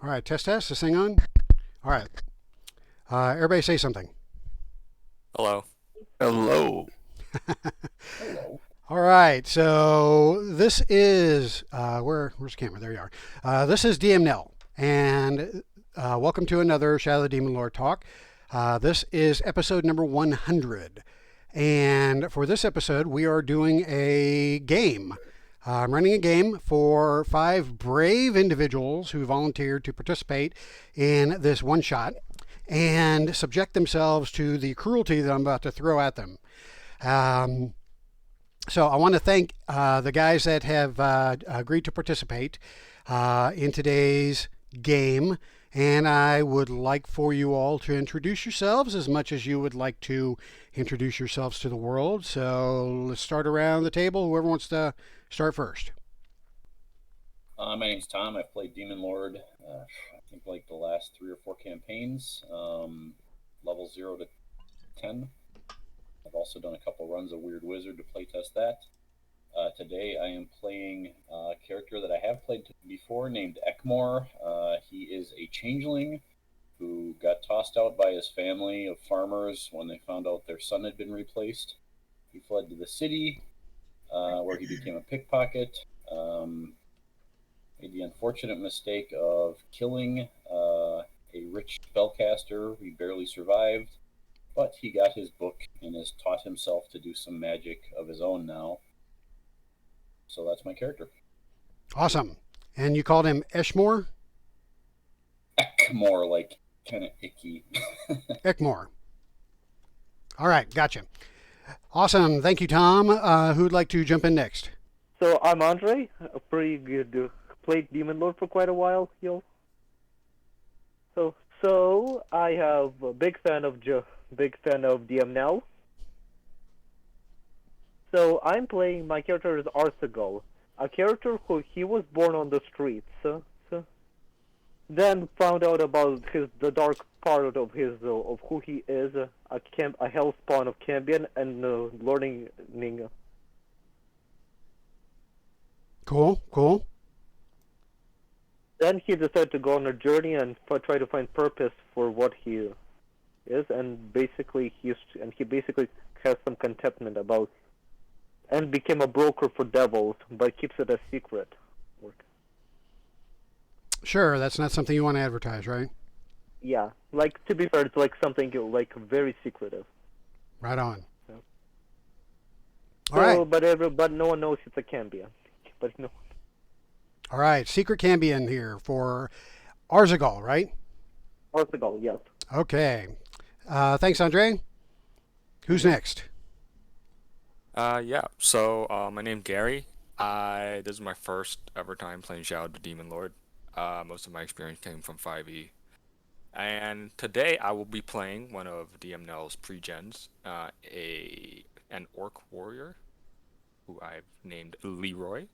All right, test test. This thing on. All right. Everybody say something. Hello. Hello. Hello. All right. So this is where's the camera? There you are. This is DM Nell, and welcome to another Shadow of the Demon Lord talk. This is episode number 100, and for this episode, we are doing a game. I'm running a game for 5 brave individuals who volunteered to participate in this one shot and subject themselves to the cruelty that I'm about to throw at them. Um, so I want to thank the guys that have agreed to participate in today's game. And I would like for you all to introduce yourselves as much as you would like to introduce yourselves to the world. So let's start around the table. Whoever wants to start first. My name's Tom. I've played Demon Lord, I think like the last 3 or 4 campaigns, level 0 to 10. I've also done a couple runs of Weird Wizard to playtest that. Today I am playing a character that I have played before named Ekmor. He is a changeling who got tossed out by his family of farmers when they found out their son had been replaced. He fled to the city, where he became a pickpocket. Made the unfortunate mistake of killing a rich spellcaster. He barely survived, but he got his book and has taught himself to do some magic of his own now. So that's my character. Awesome. And you called him Eshmore? More like kind of icky. Ekmore. All right, gotcha. Awesome. Thank you, Tom. Who'd like to jump in next? So I'm Andrey, a pretty good played Demon Lord for quite a while, yo. So I have a big fan of DM now. So I'm playing my character is Arthagol, a character who he was born on the streets. Then found out about the dark part of who he is, a hellspawn of Cambion, and learning. Cool. Then he decided to go on a journey and try to find purpose for what he is, and he basically has some contentment about, and became a broker for devils, but keeps it a secret. Sure, that's not something you want to advertise, right? Yeah, like to be fair, it's like something like very secretive. Right on. Yeah. All right. But no one knows it's a Cambion. But no. All right. Secret Cambion here for Arzagol, right? Arthagol, yes. Okay. Thanks, Andre. Who's next? Yeah. So, my name's Gary. This is my first ever time playing Shadow the Demon Lord. Most of my experience came from 5e. And today I will be playing one of DMNL's pre-gens, an orc warrior who I've named Leroy.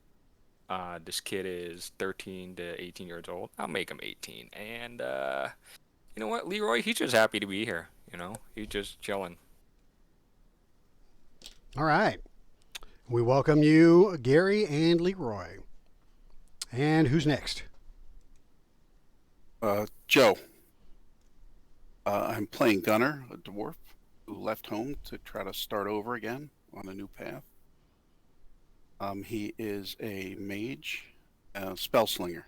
This kid is 13 to 18 years old. I'll make him 18. And you know what, Leroy, he's just happy to be here. He's just chilling. All right. We welcome you, Gary and Leroy. And who's next? Joe. I'm playing Gunnar, a dwarf who left home to try to start over again on a new path. He is a mage, spell slinger.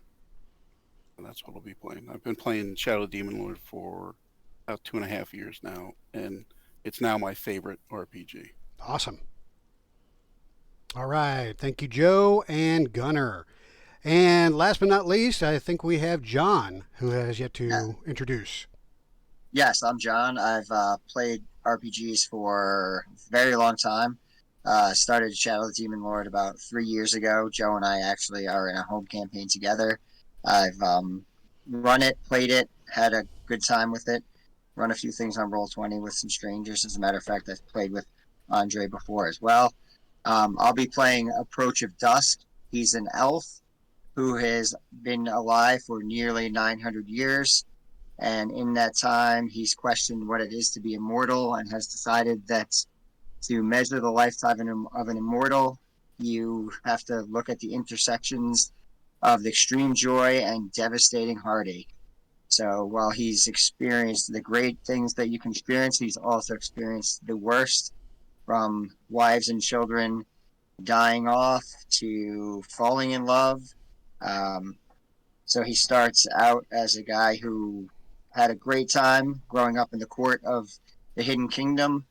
And that's what I'll be playing. I've been playing Shadow Demon Lord for about 2.5 years now, and it's now my favorite RPG. Awesome. All right. Thank you, Joe and Gunnar. And last but not least, I think we have John, who has yet to introduce. Yes, I'm John. I've played RPGs for a very long time. Started Shadow of the Demon Lord about 3 years ago. Joe and I actually are in a home campaign together. I've run it, played it, had a good time with it. Run a few things on Roll20 with some strangers. As a matter of fact, I've played with Andrey before as well. I'll be playing Approach of Dusk. He's an elf who has been alive for nearly 900 years. And in that time, he's questioned what it is to be immortal and has decided that to measure the lifetime of an immortal, you have to look at the intersections of extreme joy and devastating heartache. So while he's experienced the great things that you can experience, he's also experienced the worst, from wives and children dying off to falling in love. Um, so he starts out as a guy who had a great time growing up in the court of the Hidden Kingdom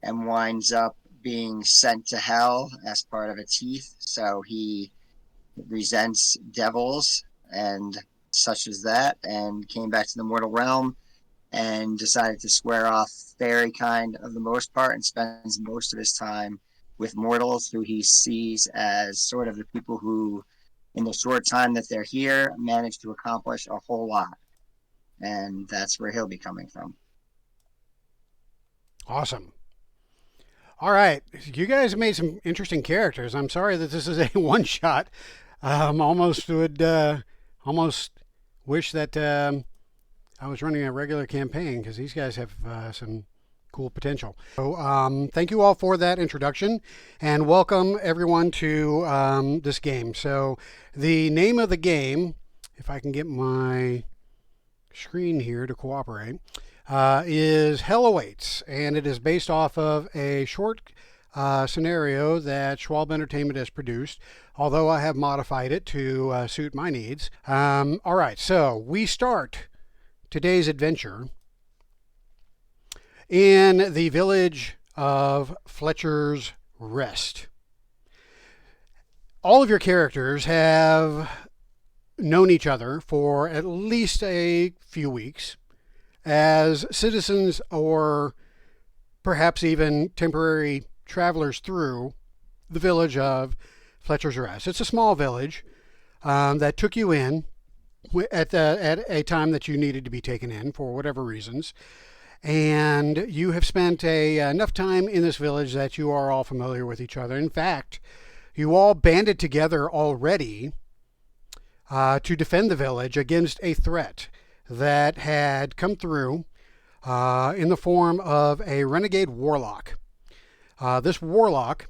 and winds up being sent to hell as part of a teeth. So he resents devils and such as that, and came back to the mortal realm and decided to square off fairy kind of the most part, and spends most of his time with mortals who he sees as sort of the people who, in the short time that they're here, manage to accomplish a whole lot. And that's where he'll be coming from. Awesome. All right, you guys have made some interesting characters. I'm sorry that this is a one shot. Almost would almost wish that I was running a regular campaign, because these guys have some cool potential. So thank you all for that introduction, and welcome everyone to this game. So the name of the game, if I can get my screen here to cooperate, is Hell Awaits, and it is based off of a short scenario that Schwalb Entertainment has produced, although I have modified it to suit my needs. All right, so we start today's adventure in the village of Fletcher's Rest. All of your characters have known each other for at least a few weeks as citizens, or perhaps even temporary travelers through the village of Fletcher's Rest. It's a small village that took you in at a time that you needed to be taken in for whatever reasons. And you have spent enough time in this village that you are all familiar with each other. In fact, you all banded together already to defend the village against a threat that had come through in the form of a renegade warlock. This warlock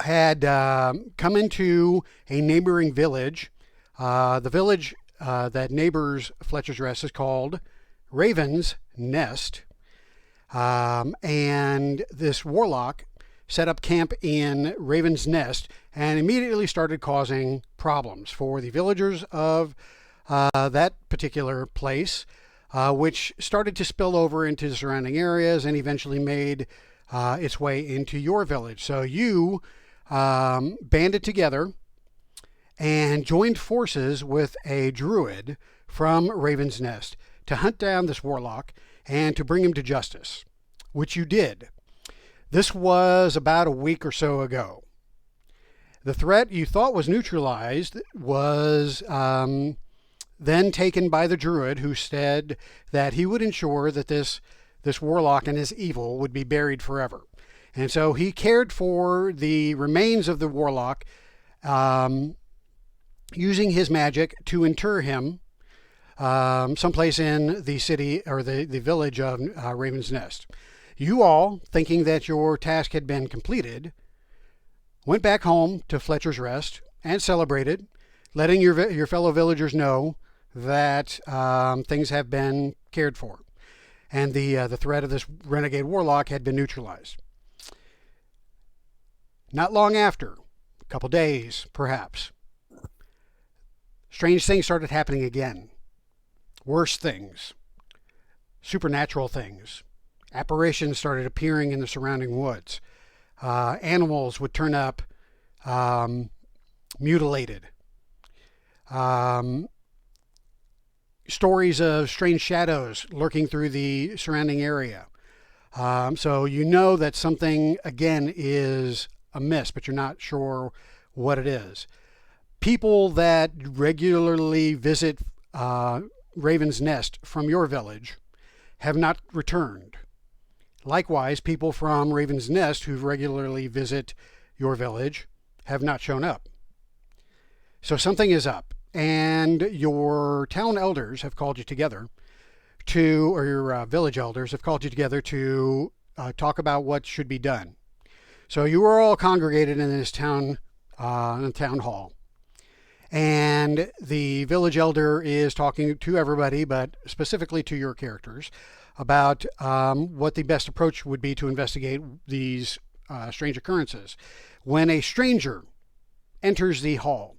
had come into a neighboring village. The village that neighbors Fletcher's Rest is called Raven's Nest. And this warlock set up camp in Raven's Nest and immediately started causing problems for the villagers of that particular place, which started to spill over into the surrounding areas and eventually made its way into your village. So you banded together and joined forces with a druid from Raven's Nest to hunt down this warlock and to bring him to justice, which you did. This was about a week or so ago. The threat you thought was neutralized was then taken by the druid, who said that he would ensure that this warlock and his evil would be buried forever. And so he cared for the remains of the warlock, using his magic to inter him someplace in the city or the village of Raven's Nest. You all, thinking that your task had been completed, went back home to Fletcher's Rest and celebrated, letting your fellow villagers know that things have been cared for, and the threat of this renegade warlock had been neutralized. Not long after, a couple days perhaps, strange things started happening again. Worse things, supernatural things. Apparitions started appearing in the surrounding woods. Animals would turn up mutilated. Stories of strange shadows lurking through the surrounding area. So you know that something, again, is amiss, but you're not sure what it is. People that regularly visit Raven's Nest from your village have not returned. Likewise, people from Raven's Nest who regularly visit your village have not shown up. So something is up, and your town elders have called you together or your village elders have called you together to talk about what should be done. So you are all congregated in this town hall. And the village elder is talking to everybody, but specifically to your characters, about what the best approach would be to investigate these strange occurrences. When a stranger enters the hall,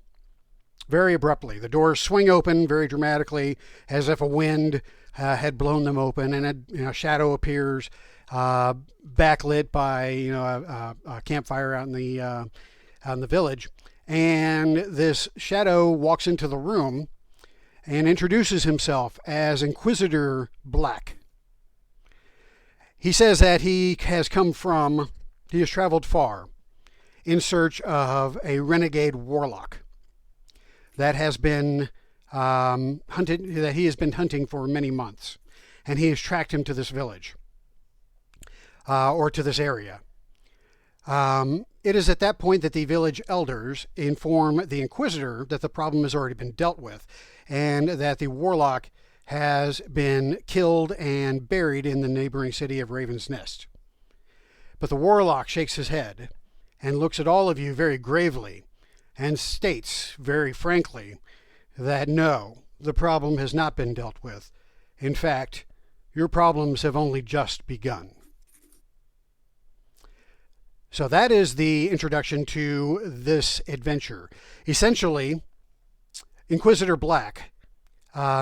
very abruptly, the doors swing open very dramatically, as if a wind had blown them open, and a shadow appears, backlit by a campfire out in the village. And this shadow walks into the room and introduces himself as Inquisitor Black. He says that he has traveled far in search of a renegade warlock that has been that he has been hunting for many months, and he has tracked him to this village or to this area. It is at that point that the village elders inform the Inquisitor that the problem has already been dealt with, and that the warlock has been killed and buried in the neighboring city of Raven's Nest. But the warlock shakes his head and looks at all of you very gravely and states very frankly that no, the problem has not been dealt with. In fact, your problems have only just begun. So that is the introduction to this adventure. Essentially, Inquisitor Black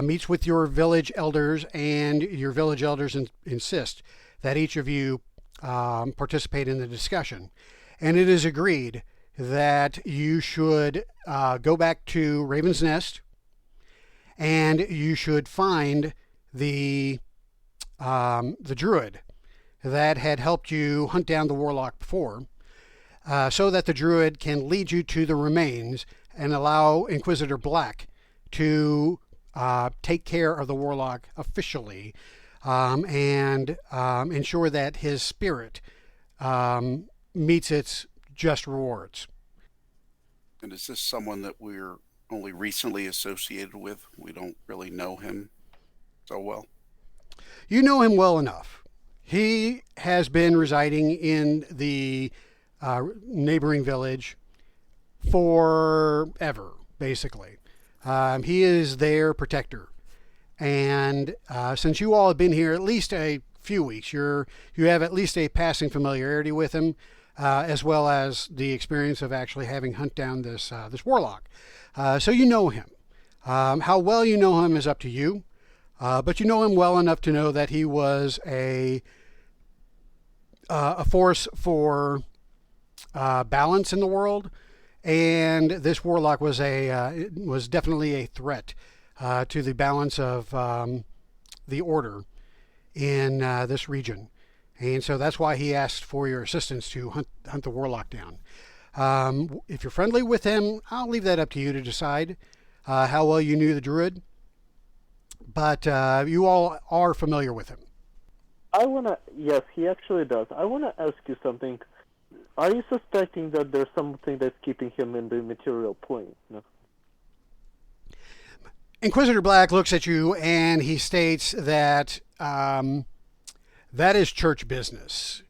meets with your village elders, and your village elders insist that each of you participate in the discussion. And it is agreed that you should go back to Raven's Nest, and you should find the druid that had helped you hunt down the warlock before, so that the druid can lead you to the remains and allow Inquisitor Black to take care of the warlock officially, and ensure that his spirit meets its just rewards. And is this someone that we're only recently associated with? We don't really know him so well. You know him well enough. He has been residing in the neighboring village forever, basically. He is their protector. And since you all have been here at least a few weeks, you have at least a passing familiarity with him, as well as the experience of actually having hunt down this warlock. So you know him. How well you know him is up to you, but you know him well enough to know that he was a force for balance in the world, and this warlock was definitely a threat to the balance of the order in this region. And so that's why he asked for your assistance to hunt the warlock down. If you're friendly with him, I'll leave that up to you to decide how well you knew the druid. But you all are familiar with him. Yes, he actually does. I wanna ask you something. Are you suspecting that there's something that's keeping him in the material plane? No? Inquisitor Black looks at you and he states that that is church business.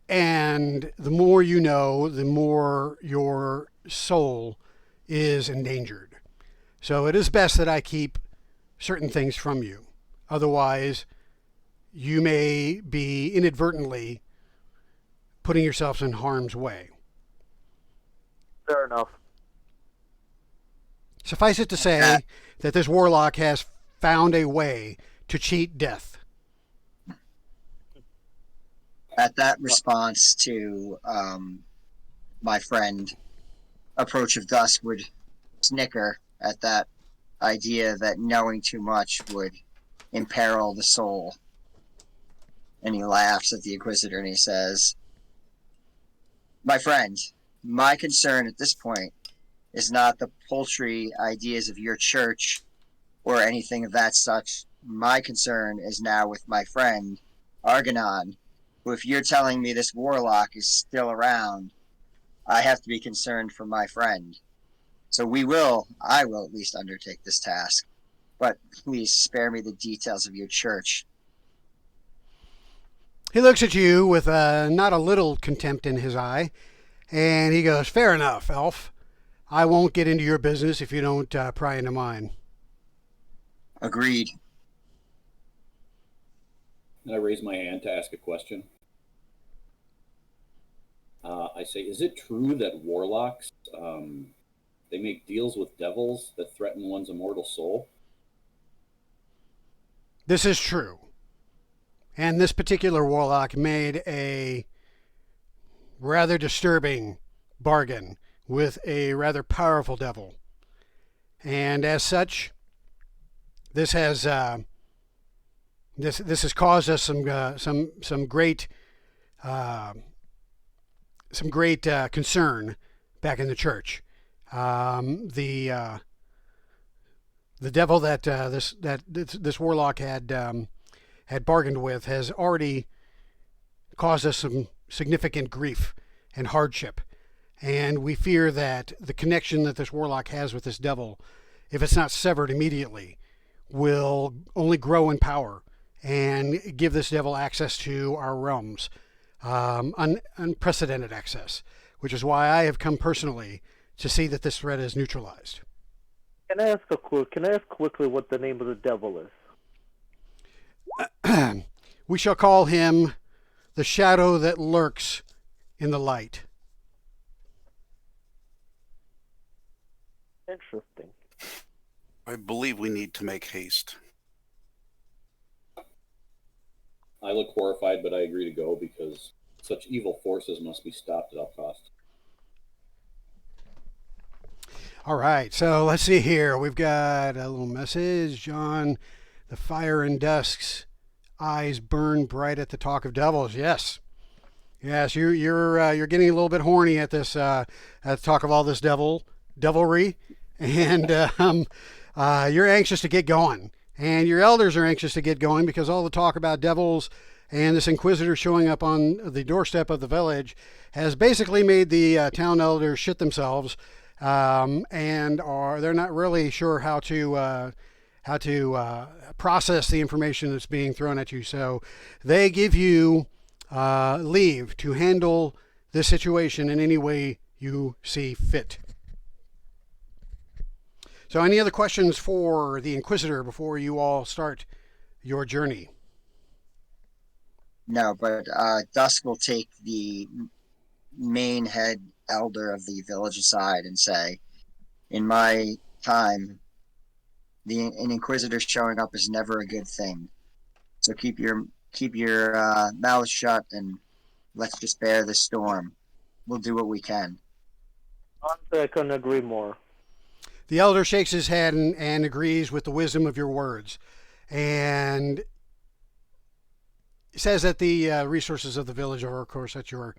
And the more you know, the more your soul is endangered. So it is best that I keep certain things from you. Otherwise, you may be inadvertently putting yourselves in harm's way. Fair enough. Suffice it to say that this warlock has found a way to cheat death. At that response to my friend, Approach of Dusk would snicker at that idea that knowing too much would imperil the soul. And he laughs at the Inquisitor and he says, "My friend, my concern at this point is not the paltry ideas of your church or anything of that such. My concern is now with my friend, Argonon, who, if you're telling me this warlock is still around, I have to be concerned for my friend. So I will at least undertake this task. But please spare me the details of your church." He looks at you with not a little contempt in his eye, and he goes, "Fair enough, elf. I won't get into your business if you don't pry into mine. Agreed. And I raise my hand to ask a question. I say, is it true that warlocks, they make deals with devils that threaten one's immortal soul? This is true. And this particular warlock made a rather disturbing bargain with a rather powerful devil. And as such, this has this has caused us some great concern back in the church. The devil that this warlock had bargained with has already caused us some significant grief and hardship, and we fear that the connection that this warlock has with this devil, if it's not severed immediately, will only grow in power and give this devil access to our realms, unprecedented access, which is why I have come personally to see that this threat is neutralized. Can I ask quickly what the name of the devil is? We shall call him the shadow that lurks in the light. Interesting. I believe we need to make haste. I look horrified, but I agree to go because such evil forces must be stopped at all costs. All right, so let's see here. We've got a little message. John, the fire and dusk's eyes burn bright at the talk of devils. Yes, you're getting a little bit horny at this at the talk of all this devilry, and you're anxious to get going, and your elders are anxious to get going because all the talk about devils and this inquisitor showing up on the doorstep of the village has basically made the town elders shit themselves. And they're not really sure how to process the information that's being thrown at you. So they give you leave to handle this situation in any way you see fit. So any other questions for the Inquisitor before you all start your journey? No, but Dusk will take the main head elder of the village aside and say, in my time, an inquisitor showing up is never a good thing. So keep your mouth shut and let's just bear the storm. We'll do what we can. Honestly, I couldn't agree more. The elder shakes his head and agrees with the wisdom of your words, and says that the resources of the village are, of course, at your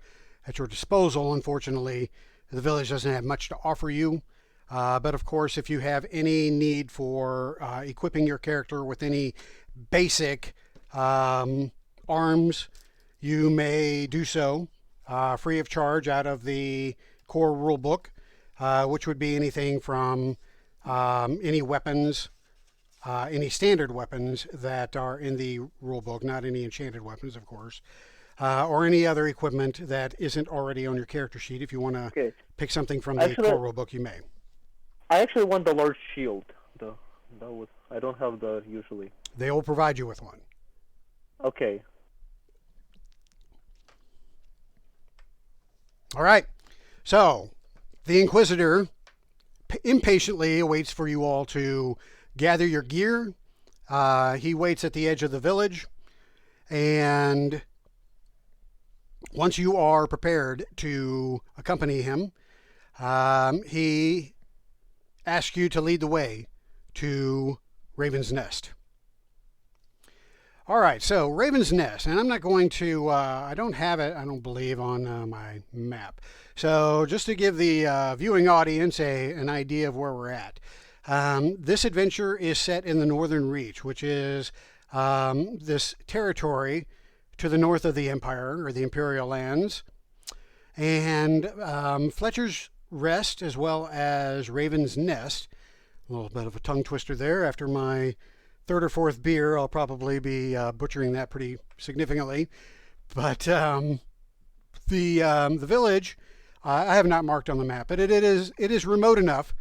disposal. Unfortunately, the village doesn't have much to offer you. But of course, if you have any need for equipping your character with any basic arms, you may do so free of charge out of the core rule book, which would be anything from any weapons, any standard weapons that are in the rule book, not any enchanted weapons, of course. Or any other equipment that isn't already on your character sheet. If you want to pick something from the core rulebook, you may. I actually want the large shield. I don't have the usually. They will provide you with one. Okay. All right. So, the Inquisitor impatiently awaits for you all to gather your gear. He waits at the edge of the village, and once you are prepared to accompany him, he asks you to lead the way to Raven's Nest. All right, so Raven's Nest, and I'm not going to, I don't have it, I don't believe, on my map. So just to give the viewing audience an idea of where we're at. This adventure is set in the Northern Reach, which is this territory to the north of the Empire, or the Imperial lands. And Fletcher's Rest, as well as Raven's Nest. A little bit of a tongue twister there. After my third or fourth beer, I'll probably be butchering that pretty significantly. But the village I have not marked on the map, but it is remote enough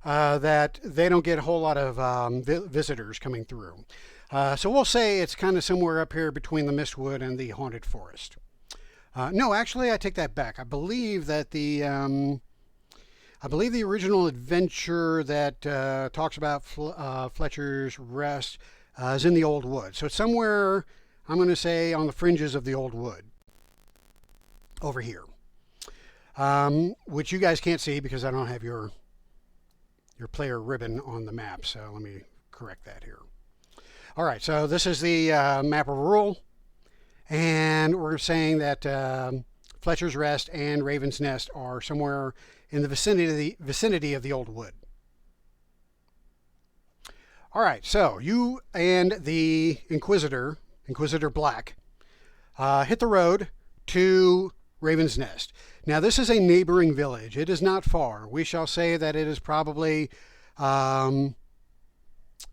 that they don't get a whole lot of visitors coming through. So we'll say it's kind of somewhere up here between the Mistwood and the Haunted Forest. No, actually, I take that back. I believe that the original adventure that talks about Fletcher's Rest is in the Old Wood. So it's somewhere, I'm going to say, on the fringes of the Old Wood. Over here. Which you guys can't see because I don't have your player ribbon on the map. So let me correct that here. All right, so this is the map of Rural. And we're saying that Fletcher's Rest and Raven's Nest are somewhere in the vicinity of the Old Wood. All right, so you and the Inquisitor Black, hit the road to Raven's Nest. Now, this is a neighboring village. It is not far. We shall say that it is probably 5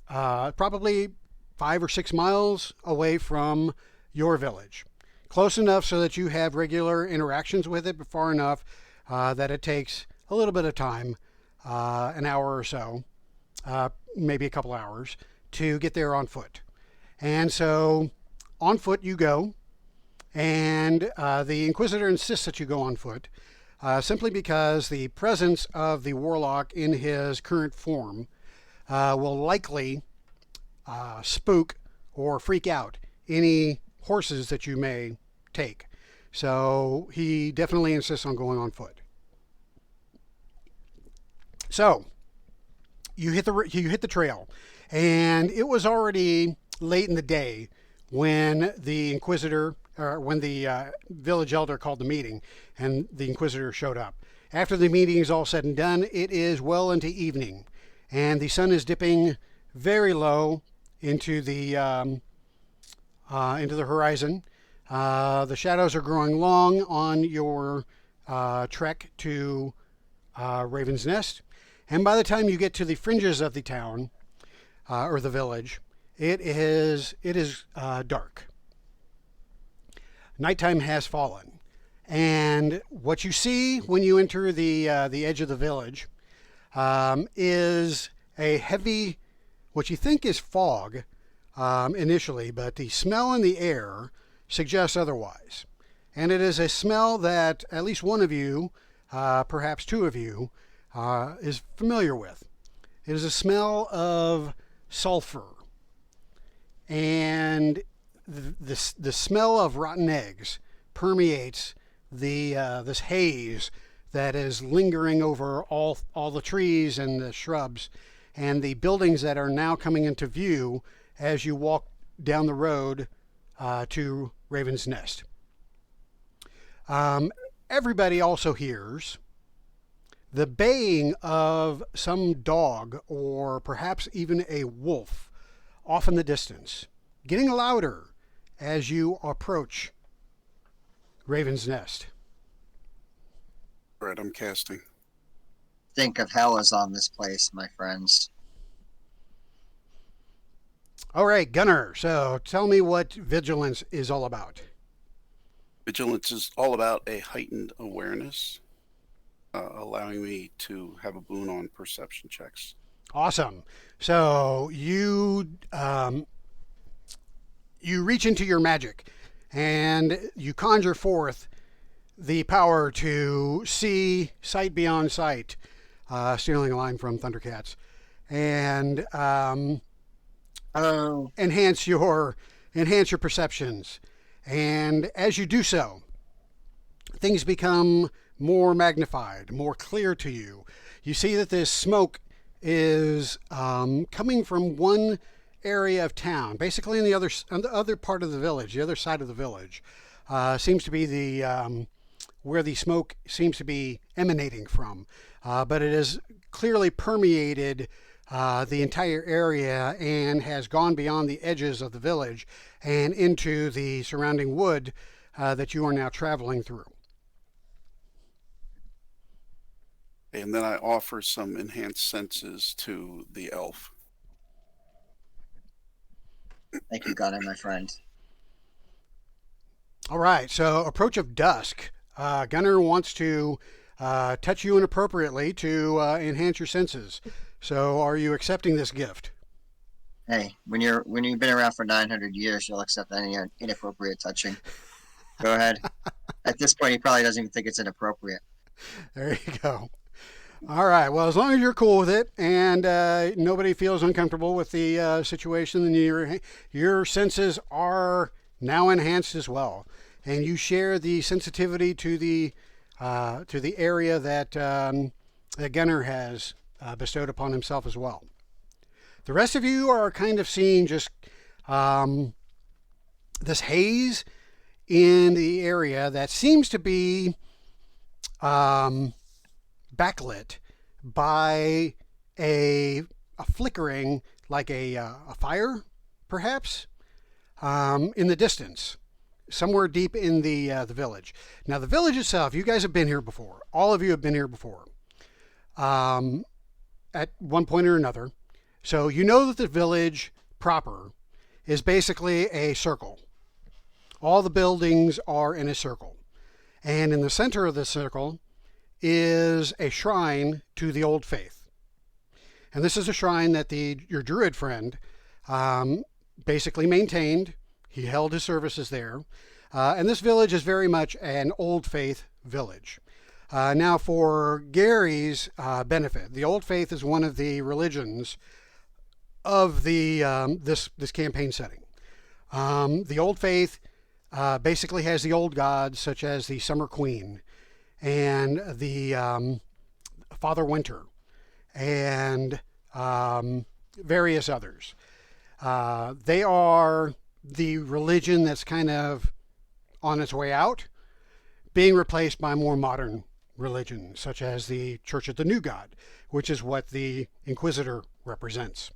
or 6 miles away from your village. Close enough so that you have regular interactions with it, but far enough that it takes a little bit of time, an hour or so, maybe a couple hours, to get there on foot. And so on foot you go, and the Inquisitor insists that you go on foot, simply because the presence of the Warlock in his current form will likely spook or freak out any horses that you may take. So he definitely insists on going on foot. So you hit the trail, and it was already late in the day when the Inquisitor, or when the village elder called the meeting, and the Inquisitor showed up. After the meeting is all said and done, it is well into evening, and the sun is dipping very low into the horizon. The shadows are growing long on your trek to Raven's Nest, and by the time you get to the fringes of the town or the village, it is dark. Nighttime has fallen, and what you see when you enter the edge of the village is a heavy, what you think is fog initially, but the smell in the air suggests otherwise. And it is a smell that at least one of you, perhaps two of you, is familiar with. It is a smell of sulfur, and the smell of rotten eggs permeates this haze that is lingering over all the trees and the shrubs and the buildings that are now coming into view as you walk down the road to Raven's Nest. Everybody also hears the baying of some dog or perhaps even a wolf off in the distance, getting louder as you approach Raven's Nest. All right, I'm casting. Think of hell is on this place, my friends. All right, Gunnar, so tell me what vigilance is all about. Vigilance is all about a heightened awareness, allowing me to have a boon on perception checks. Awesome. So you reach into your magic and you conjure forth the power to see sight beyond sight, stealing a line from Thundercats, and enhance your perceptions. And as you do so, things become more magnified, more clear to you. You see that this smoke is coming from one area of town, basically on the other part of the village, the other side of the village. Seems to be the where the smoke seems to be emanating from, but it has clearly permeated the entire area and has gone beyond the edges of the village and into the surrounding wood that you are now traveling through. And then I offer some enhanced senses to the elf. Thank you, Gunnar, my friend. All right, so approach of dusk. Gunnar wants to touch you inappropriately to enhance your senses. So, are you accepting this gift? Hey, when you've been around for 900 years, you'll accept any inappropriate touching. Go ahead. At this point, he probably doesn't even think it's inappropriate. There you go. All right. Well, as long as you're cool with it and nobody feels uncomfortable with the situation, then your senses are now enhanced as well, and you share the sensitivity to the area that that Gunnar has bestowed upon himself as well. The rest of you are kind of seeing just this haze in the area that seems to be backlit by a flickering, like a fire, perhaps, in the distance, somewhere deep in the village. Now, the village itself, you guys have been here before. All of you have been here before, at one point or another. So you know that the village proper is basically a circle. All the buildings are in a circle. And in the center of the circle is a shrine to the old faith. And this is a shrine that your druid friend basically maintained. He held his services there. And this village is very much an old faith village. Now, for Gary's benefit, the old faith is one of the religions of the this campaign setting. The old faith basically has the old gods, such as the Summer Queen and the Father Winter and various others. They are the religion that's kind of on its way out, being replaced by more modern religions, such as the Church of the New God, which is what the Inquisitor represents.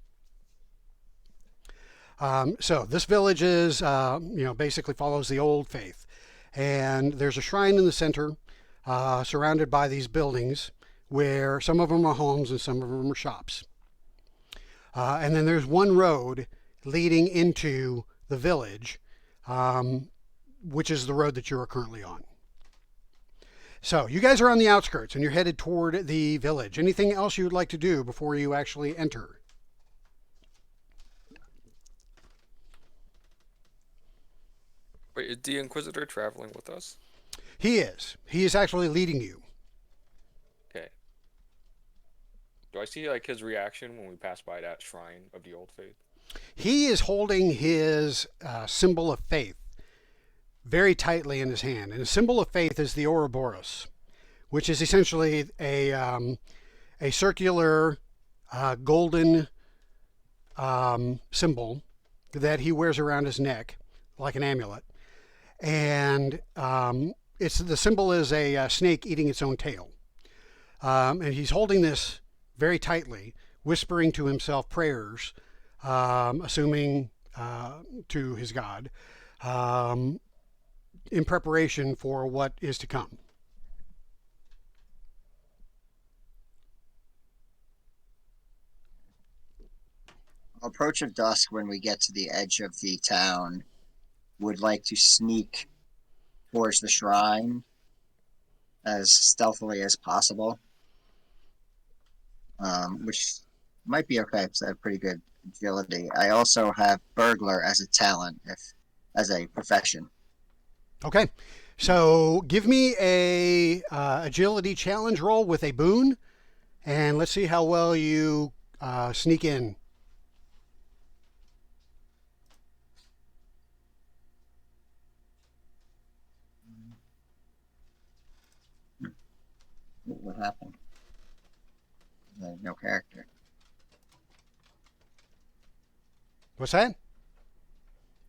So this village is, basically follows the old faith. And there's a shrine in the center, surrounded by these buildings, where some of them are homes and some of them are shops. And then there's one road leading into the village, which is the road that you are currently on. So you guys are on the outskirts and you're headed toward the village. Anything else you would like to do before you actually enter? Wait, is the Inquisitor traveling with us? He is. He is actually leading you. Okay. Do I see like his reaction when we pass by that shrine of the old faith? He is holding his symbol of faith very tightly in his hand. And the symbol of faith is the Ouroboros, which is essentially a circular golden symbol that he wears around his neck like an amulet. And the symbol is a snake eating its own tail. And he's holding this very tightly, whispering to himself prayers, assuming to his God, in preparation for what is to come. Approach of dusk, when we get to the edge of the town, would like to sneak towards the shrine as stealthily as possible, which might be okay because I have pretty good agility. I also have burglar as a talent, as a profession. Okay, so give me a agility challenge roll with a boon, and let's see how well you sneak in. What happened? No character. What's that? I'm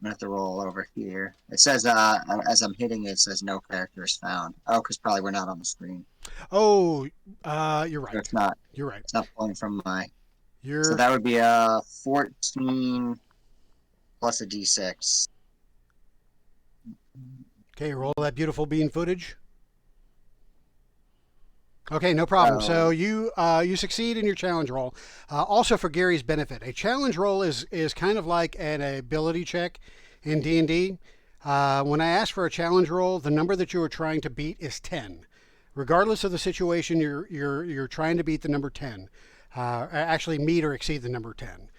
gonna have to roll over here. It says, as I'm hitting it, it says no character is found. Oh, because probably we're not on the screen. Oh, you're right. So it's not. You're right. It's not pulling from my. You're So that would be a 14 plus a d6. okay. Roll that beautiful bean footage. Okay, no problem. So you succeed in your challenge roll. Also, for Gary's benefit, a challenge roll is kind of like an ability check in D&D. When I ask for a challenge roll, the number that you are trying to beat is 10, regardless of the situation, you're trying to beat the number 10. Actually meet or exceed the number 10.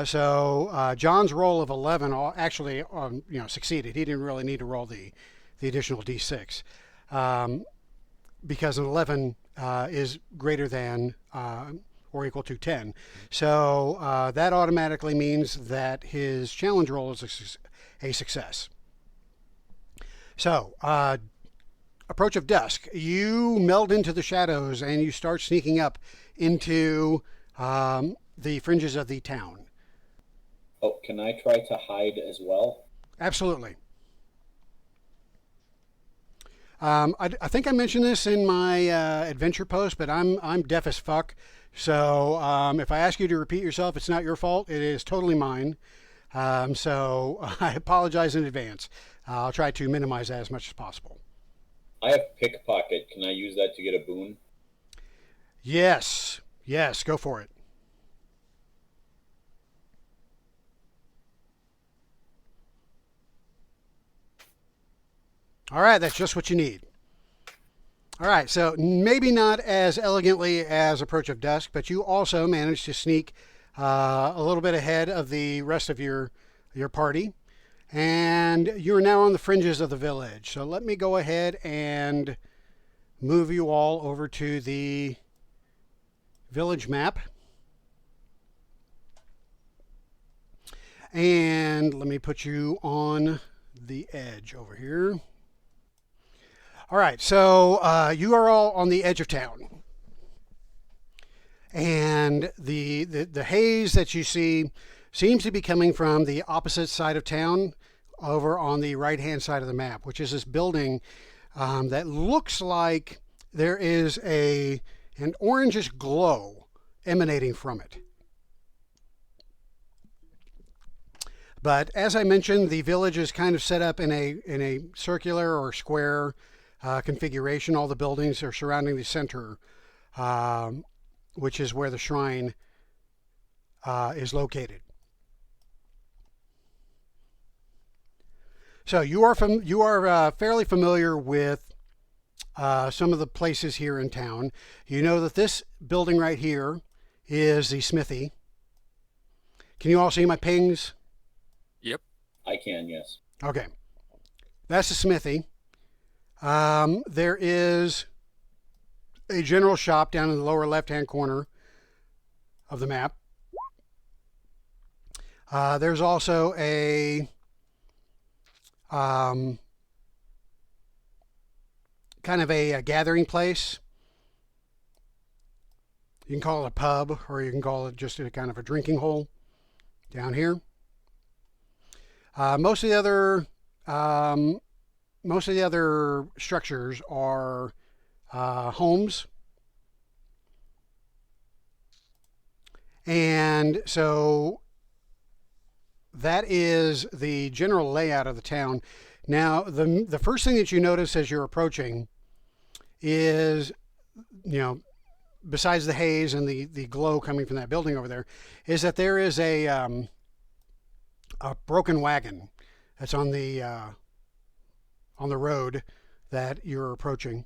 So John's roll of 11 actually succeeded. He didn't really need to roll the additional d6 because an 11 is greater than or equal to 10. So that automatically means that his challenge roll is a success. So approach of dusk. You meld into the shadows and you start sneaking up into the fringes of the town. Oh, can I try to hide as well? Absolutely. I think I mentioned this in my adventure post, but I'm deaf as fuck. So if I ask you to repeat yourself, it's not your fault. It is totally mine. So I apologize in advance. I'll try to minimize that as much as possible. I have pickpocket. Can I use that to get a boon? Yes, go for it. All right, that's just what you need. All right, so maybe not as elegantly as Approach of Dusk, but you also managed to sneak a little bit ahead of the rest of your party. And you're now on the fringes of the village. So let me go ahead and move you all over to the village map. And let me put you on the edge over here. All right, so you are all on the edge of town. And the haze that you see seems to be coming from the opposite side of town over on the right-hand side of the map, which is this building that looks like there is an orangish glow emanating from it. But as I mentioned, the village is kind of set up in a circular or square configuration. All the buildings are surrounding the center, which is where the shrine is located. So you are fairly familiar with some of the places here in town. You know that this building right here is the smithy. Can you all see my pings? Yep. I can, yes. Okay. That's the smithy. There is a general shop down in the lower left-hand corner of the map. There's also a kind of a gathering place. You can call it a pub, or you can call it just a kind of a drinking hole down here. Most of the other structures are homes. And so that is the general layout of the town. Now, the first thing that you notice as you're approaching is, besides the haze and the glow coming from that building over there, is that there is a broken wagon that's on the road that you're approaching.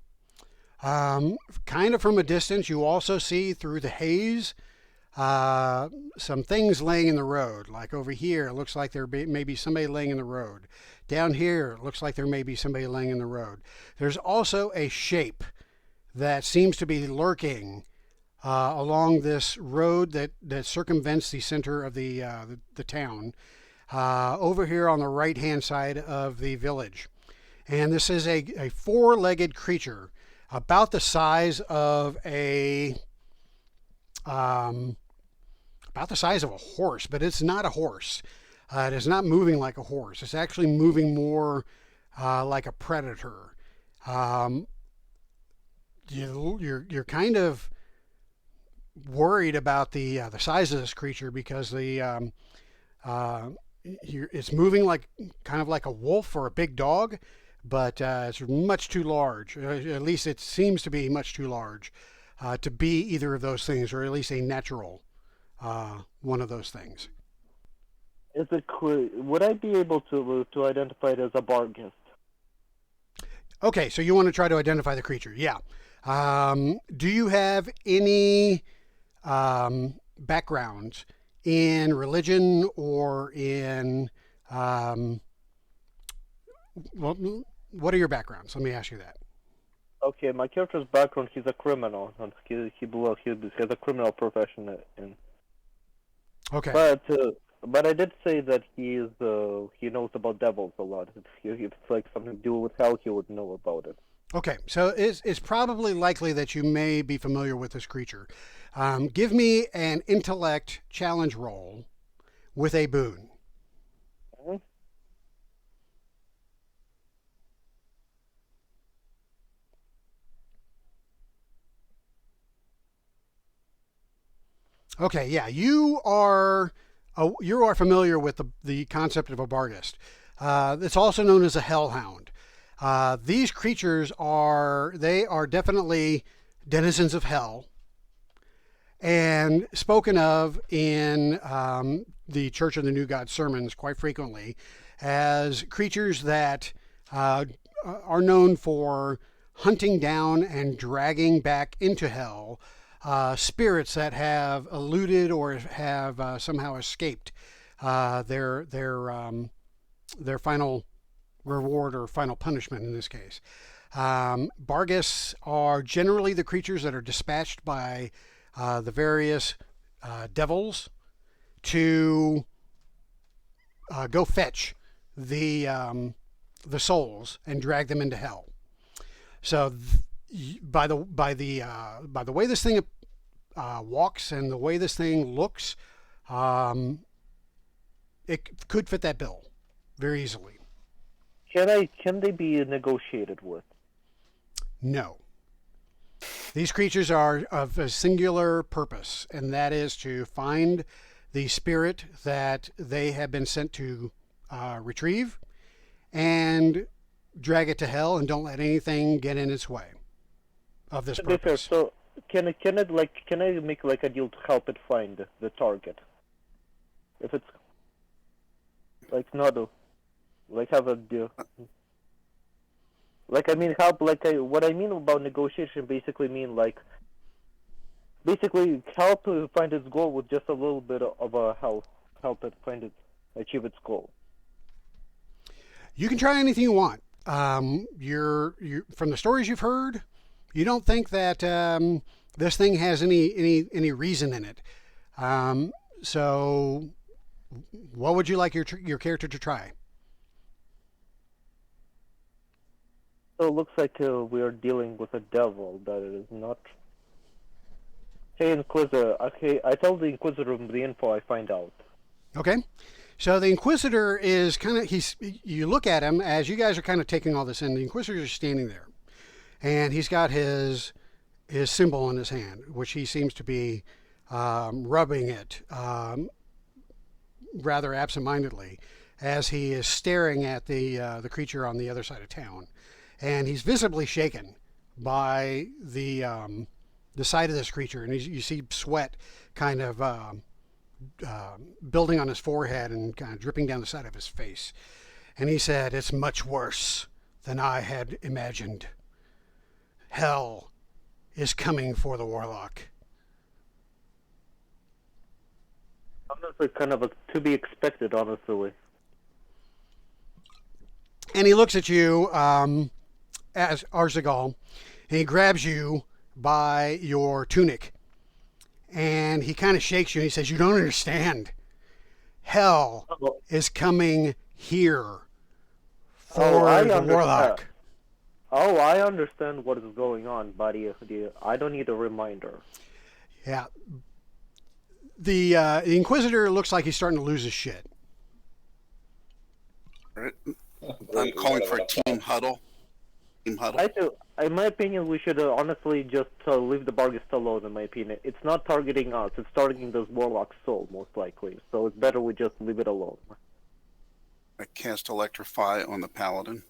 Kind of from a distance, you also see through the haze some things laying in the road. Like over here, it looks like there may be somebody laying in the road. Down here, it looks like there may be somebody laying in the road. There's also a shape that seems to be lurking along this road that circumvents the center of the town. Over here on the right-hand side of the village. And this is a four-legged creature about the size of a horse, but it's not a horse. It is not moving like a horse. It's actually moving more like a predator. You're kind of worried about the size of this creature because it's moving like kind of like a wolf or a big dog, but it's much too large. At least it seems to be much too large to be either of those things, or at least a natural one of those things. Would I be able to identify it as a barghest? Okay, so you want to try to identify the creature. Yeah. Do you have any backgrounds in religion or in well, what are your backgrounds? Let me ask you that. Okay, my character's background, he's a criminal. And he has a criminal profession. Okay. But I did say that he knows about devils a lot. If it's like something to do with hell, he would know about it. Okay, so it's probably likely that you may be familiar with this creature. Give me an intellect challenge roll with a boon. Mhm. Okay, yeah, you are familiar with the concept of a Barghest. It's also known as a hellhound. These creatures are definitely denizens of hell, and spoken of in the Church of the New God sermons quite frequently as creatures that are known for hunting down and dragging back into hell spirits that have eluded or have somehow escaped their final reward or final punishment in this case. Barghest are generally the creatures that are dispatched by the various devils to go fetch the souls and drag them into hell. So by the way this thing walks and the way this thing looks, it could fit that bill very easily. Can they be negotiated with? No. These creatures are of a singular purpose, and that is to find the spirit that they have been sent to retrieve and drag it to hell, and don't let anything get in its way of this To be fair, purpose. so can I make like a deal to help it find the target? If it's like not a, like have a deal. Like I mean help what I mean about negotiation basically mean like basically help to find its goal with just a little bit of a help it achieve its goal. You can try anything you want. You're from the stories you've heard, you don't think that this thing has any reason in it. So, what would you like your character to try? So it looks like we are dealing with a devil that it is not. Hey Inquisitor, okay, I tell the Inquisitor the info I find out. Okay. So the Inquisitor is kind of you look at him as you guys are kind of taking all this in. The Inquisitor is standing there, and he's got his symbol in his hand, which he seems to be rubbing it rather absentmindedly as he is staring at the creature on the other side of town, and he's visibly shaken by the sight of this creature, and you see sweat kind of building on his forehead and kind of dripping down the side of his face. And he said, "It's much worse than I had imagined. Hell is coming for the warlock." Honestly, kind of to be expected, honestly. And he looks at you as Arzagal, and he grabs you by your tunic, and he kind of shakes you, and he says, "You don't understand. Hell is coming here for the warlock." Oh, I understand what is going on, buddy. I don't need a reminder. Yeah. The Inquisitor looks like he's starting to lose his shit. Right. I'm calling for a team huddle. Team huddle. I do. In my opinion, we should honestly just leave the Barghest alone. In my opinion, it's not targeting us; it's targeting this warlock's soul, most likely. So it's better we just leave it alone. I cast Electrify on the Paladin,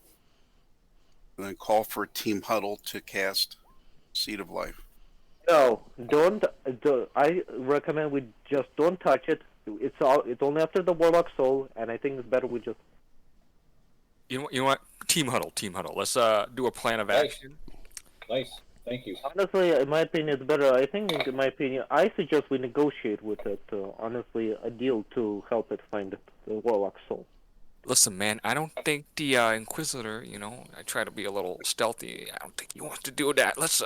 and then call for a team huddle to cast Seed of Life. No, don't. I recommend we just don't touch it. It's only after the warlock's soul, and I think it's better we just. You know what? Team huddle, team huddle. Let's do a plan of Nice. action. Nice. Thank you. Honestly, in my opinion, it's better. I think, in my opinion, I suggest we negotiate with it. Honestly, a deal to help it find the Warlock soul. Listen, man, I don't think the Inquisitor, I try to be a little stealthy. I don't think he wants to do that. Let's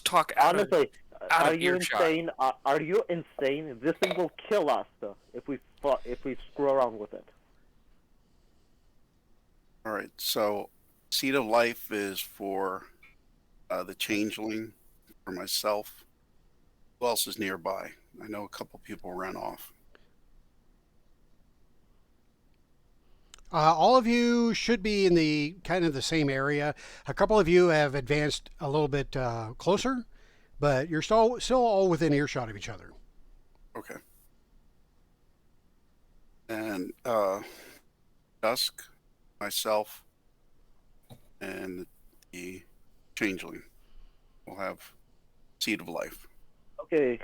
talk Honestly, out are of you earshot. insane? Are you insane? This thing will kill us if we screw around with it. All right. So, Seed of Life is for the Changeling, for myself. Who else is nearby? I know a couple people ran off. All of you should be in the kind of the same area. A couple of you have advanced a little bit closer, but you're still all within earshot of each other. Okay. And Dusk, myself, and the Changeling will have Seed of Life. Okay.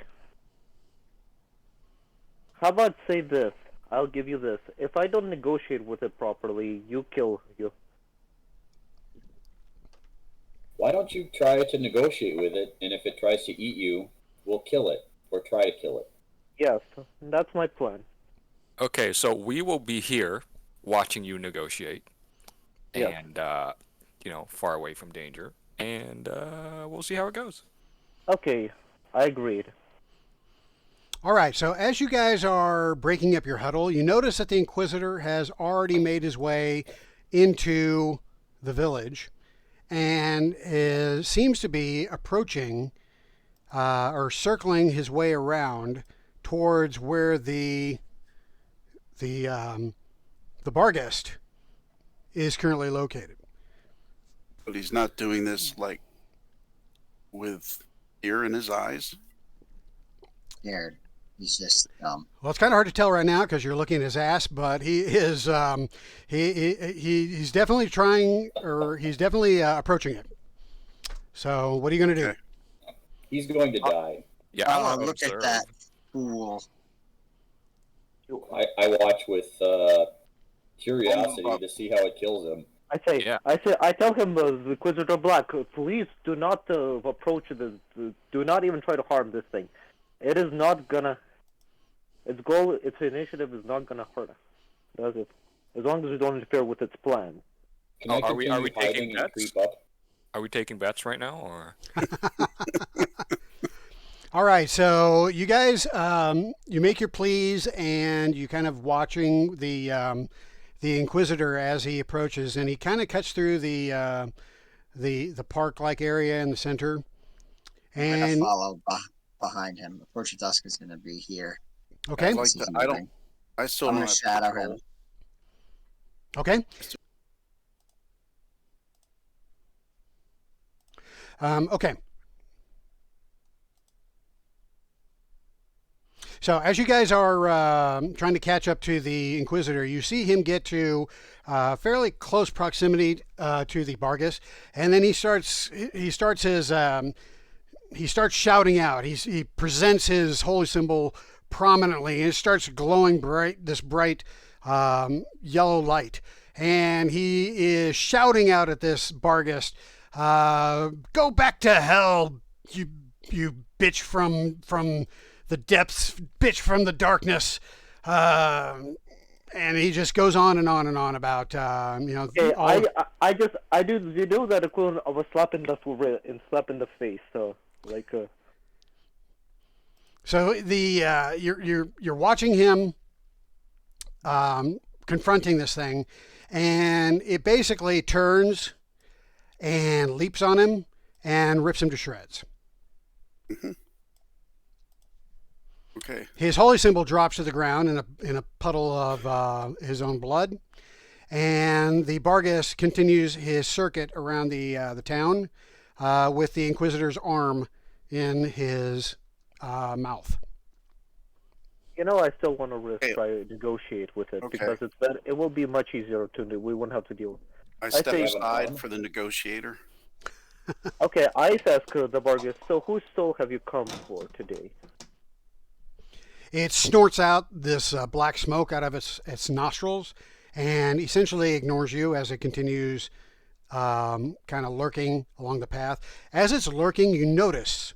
How about say this? I'll give you this. If I don't negotiate with it properly, you kill you. Why don't you try to negotiate with it, and if it tries to eat you, we'll kill it, or try to kill it. Yes, that's my plan. Okay, so we will be here watching you negotiate, Yes. and far away from danger, and we'll see how it goes. Okay, I agreed. All right, so as you guys are breaking up your huddle, you notice that the Inquisitor has already made his way into the village and seems to be approaching or circling his way around towards where the Barghest is currently located. But he's not doing this like with fear in his eyes. Scared. He's just Well, it's kind of hard to tell right now because you're looking at his ass, but he is he's definitely trying, or he's definitely approaching it. So, what are you going to do? Okay. He's going to die. Yeah, I oh, want to look observe. at that fool. I watch with curiosity to see how it kills him. Yeah. I tell him, the Inquisitor Black, please do not approach this. Do not even try to harm this thing. It is not gonna. Its initiative is not gonna hurt us, does it? As long as we don't interfere with its plan. Can I Are we continue taking hiding and bets? creep up? Are we taking bets right now, or? All right, so you guys, you make your pleas, and you kind of watching the Inquisitor as he approaches, and he kind of cuts through the park-like area in the center, I'm gonna and follow behind him. Approach of Dusk is gonna be here. okay, Like He's I moving. still I'm don't gonna have shadow control. him. okay. Okay. So as you guys are trying to catch up to the Inquisitor, you see him get to fairly close proximity to the Barghest, and then he starts shouting out. He presents his holy symbol prominently, and it starts glowing bright yellow light, and he is shouting out at this Barghest, "Go back to hell, you bitch from the depths, bitch from the darkness," and he just goes on and on and on about Okay, I do that equivalent of a slap in the face. So So you're watching him confronting this thing, and it basically turns and leaps on him and rips him to shreds. Mhm. Okay. His holy symbol drops to the ground in a puddle of his own blood, and the Barghest continues his circuit around the town with the Inquisitor's arm in his mouth. I still want to risk Okay. try to negotiate with it Okay. because it's better. It will be much easier to do. We won't have to deal. I step say- aside for the negotiator. Okay, I ask the Barghest. So whose soul have you come for today? It snorts out this black smoke out of its nostrils, and essentially ignores you as it continues kind of lurking along the path. As it's lurking, you notice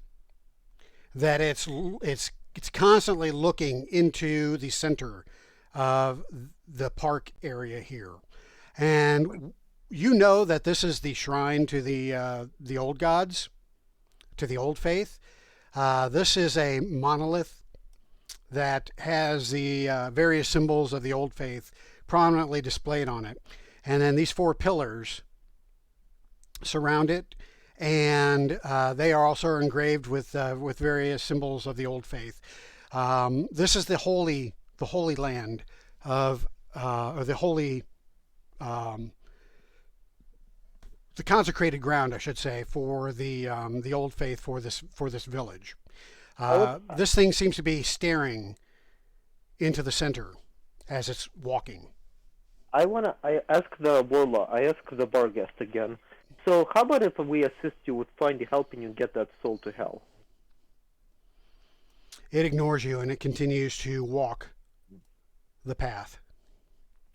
that it's constantly looking into the center of the park area here, and you know that this is the shrine to the old gods, to the old faith. This is a monolith that has the various symbols of the old faith prominently displayed on it, and then these 4 pillars surround it, and they are also engraved with various symbols of the old faith. This is the holy land of or the holy the consecrated ground, I should say, for the old faith for this village. This thing seems to be staring into the center as it's walking. I ask the warlock. I ask the Barghest again. So how about if we assist you with helping you get that soul to hell? It ignores you and it continues to walk the path.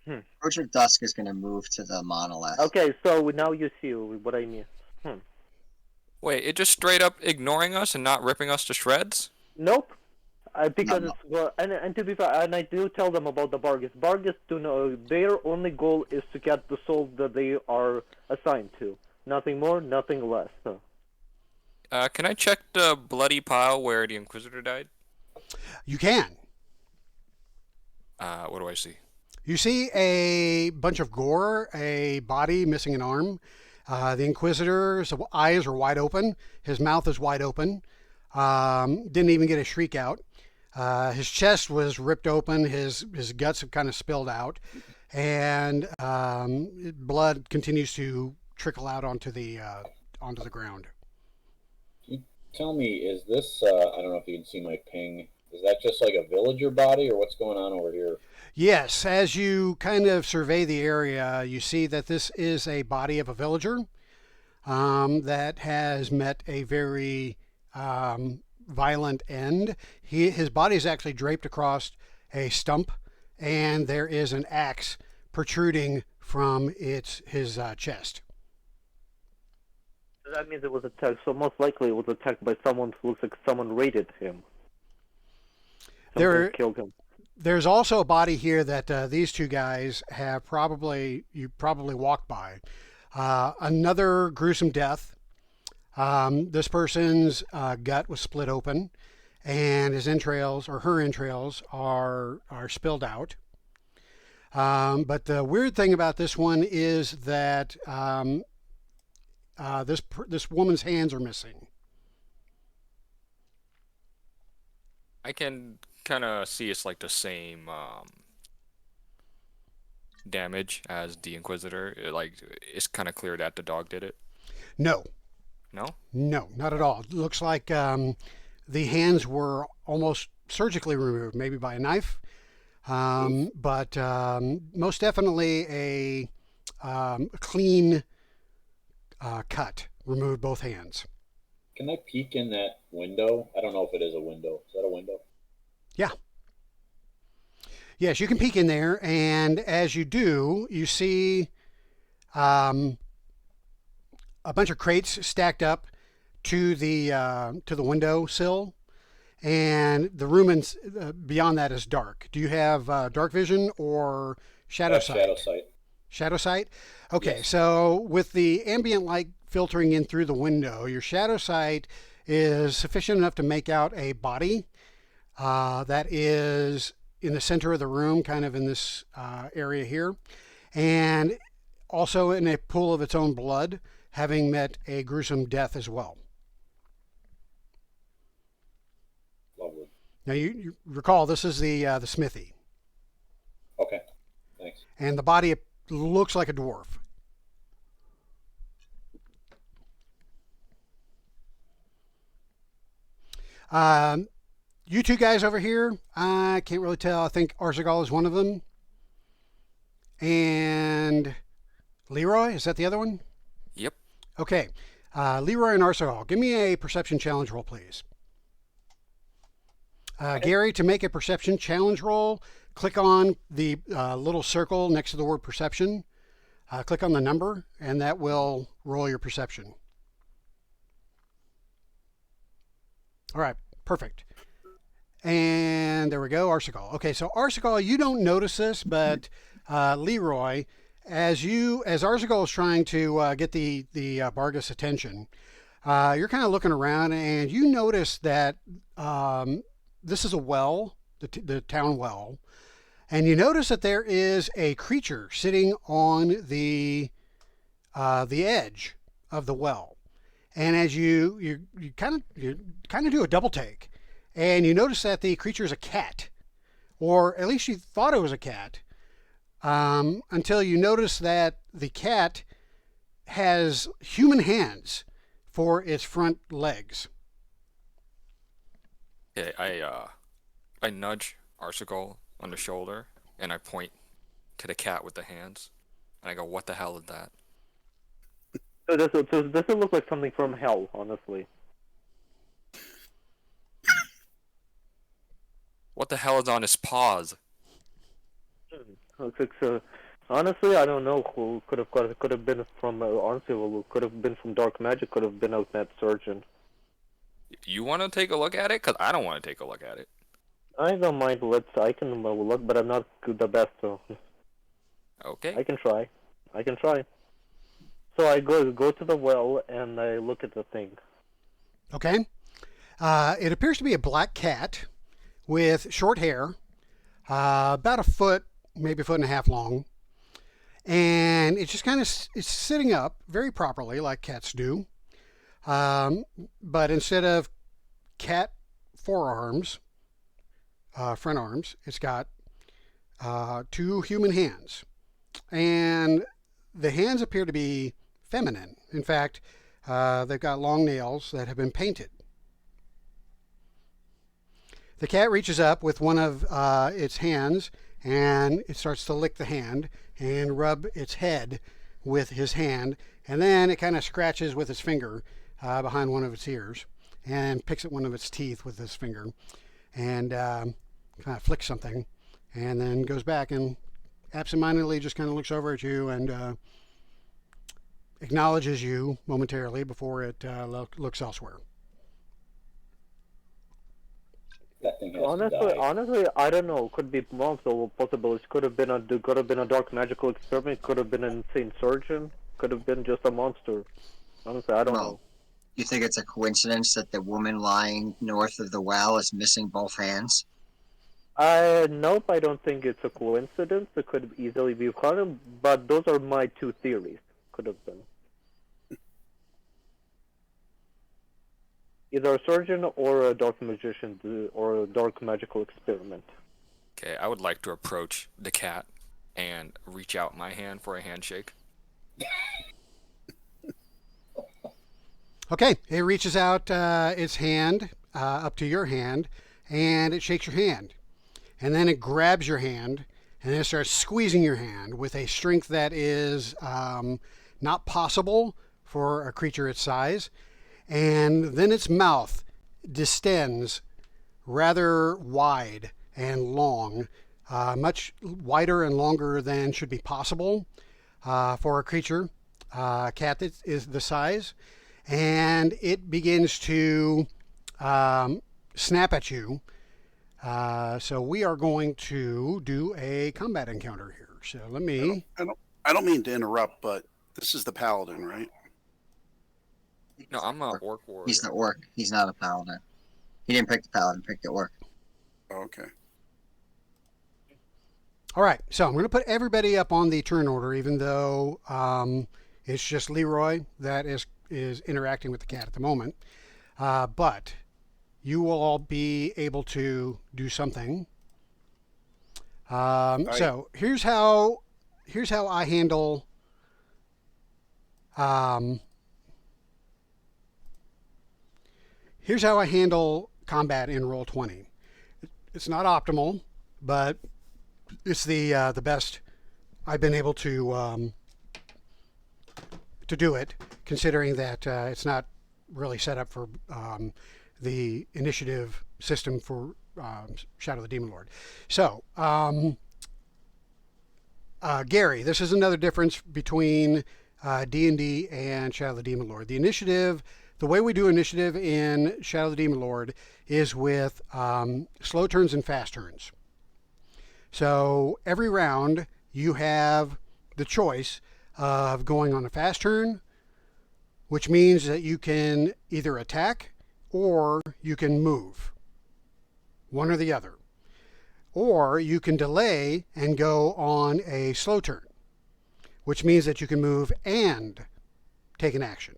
Approach of Dusk is going to move to the monolith. Okay, so now you see what I mean. Wait, it just straight up ignoring us and not ripping us to shreds? Nope. Because No. it's and to be fair, and I do tell them about the Barghest. Barghest do know their only goal is to get the soul that they are assigned to. Nothing more, nothing less. Can I check the bloody pile where the Inquisitor died? You can. What do I see? You see a bunch of gore, a body missing an arm. The Inquisitor's eyes are wide open. His mouth is wide open. Didn't even get a shriek out. His chest was ripped open. His guts have kind of spilled out, and blood continues to trickle out onto the ground. Tell me, is this, I don't know if you can see my ping, is that just like a villager body, or what's going on over here? Yes, as you kind of survey the area, you see that this is a body of a villager that has met a very violent end. His body is actually draped across a stump, and there is an axe protruding from his chest. That means it was attacked. So most likely it was attacked by someone who looks like someone raided him. Someone killed him. There's also a body here that these 2 guys have probably walked by. Another gruesome death. This person's gut was split open, and his entrails or her entrails are spilled out. But the weird thing about this one is that this woman's hands are missing. I can kind of see it's like the same damage as the Inquisitor. It's kind of clear that the dog did it. No. No? No, not at all. It looks like the hands were almost surgically removed, maybe by a knife, but most definitely a clean cut. Removed both hands. Can I peek in that window? I don't know if it is a window. Is that a window? Yeah. Yes, you can peek in there, and as you do, you see a bunch of crates stacked up to the window sill, and the room beyond that is dark. Do you have dark vision or shadow sight? Shadow sight. Shadow sight? Okay, Yes. so with the ambient light filtering in through the window, your shadow sight is sufficient enough to make out a body that is in the center of the room, kind of in this area here, and also in a pool of its own blood, having met a gruesome death as well. Lovely. Now you recall this is the smithy, Okay. Thanks. and the body looks like a dwarf. You 2 guys over here, I can't really tell. I think Arzagal is one of them. And Leroy, is that the other one? Yep. Okay. Leroy and Arzagal, give me a perception challenge roll, please. Gary, to make a perception challenge roll, click on the little circle next to the word perception. Click on the number, and that will roll your perception. All right, perfect. And there we go, Arsical. Okay, so Arsical, you don't notice this, but Leroy, as Arsical is trying to get the Bargus attention, you're kind of looking around, and you notice that this is a well, the town well, and you notice that there is a creature sitting on the edge of the well. And as you kind of do a double take, and you notice that the creature is a cat, or at least you thought it was a cat, until you notice that the cat has human hands for its front legs. Okay, I nudge Arsicle on the shoulder, and I point to the cat with the hands, and I go, "What the hell is that?" So this will look like something from hell, honestly. What the hell is on his paws? Looks like, honestly, I don't know who could have been from honestly, who could have been from Dark Magic, could have been out that surgeon. You want to take a look at it? Because I don't want to take a look at it. I don't mind. I can look, but I'm not the best. So Okay. I can try. So I go to the well and I look at the thing. Okay. It appears to be a black cat with short hair, about a foot, maybe a foot and a half long. And it's just kind of it's sitting up very properly like cats do. But instead of cat forearms, front arms, it's got two human hands. And the hands appear to be feminine. In fact, they've got long nails that have been painted. The cat reaches up with one of its hands, and it starts to lick the hand and rub its head with his hand, and then it kind of scratches with its finger behind one of its ears and picks at one of its teeth with his finger and kind of flicks something, and then goes back and absentmindedly just kind of looks over at you and acknowledges you momentarily before it looks elsewhere. That thing has to die. Honestly, I don't know. Could be multiple possibilities. Could have been a dark magical experiment. Could have been an insane surgeon. Could have been just a monster. Honestly, I don't know. You think it's a coincidence that the woman lying north of the well is missing both hands? Nope, I don't think it's a coincidence. It could easily be quantum, but those are my two theories. Could have been. Either a surgeon or a dark magician or a dark magical experiment. Okay, I would like to approach the cat and reach out my hand for a handshake. Okay, it reaches out its hand up to your hand, and it shakes your hand. And then it grabs your hand, and then it starts squeezing your hand with a strength that is not possible for a creature its size. And then its mouth distends rather wide and long, much wider and longer than should be possible for a creature, cat that is the size. And it begins to snap at you. So we are going to do a combat encounter here. So let me. I don't mean to interrupt, but this is the paladin, right? No, I'm a orc warrior. He's the orc. He's not a paladin. He didn't pick the paladin, picked the orc. Oh, okay. All right, so I'm going to put everybody up on the turn order, even though it's just Leroy that is interacting with the cat at the moment. But you will all be able to do something. So here's how I handle. Here's how I handle combat in Roll20. It's not optimal, but it's the best I've been able to do it, considering that it's not really set up for the initiative system for Shadow of the Demon Lord. So, Gary, this is another difference between D&D and Shadow of the Demon Lord. The initiative, the way we do initiative in Shadow of the Demon Lord is with slow turns and fast turns. So every round you have the choice of going on a fast turn, which means that you can either attack or you can move, one or the other. Or you can delay and go on a slow turn, which means that you can move and take an action.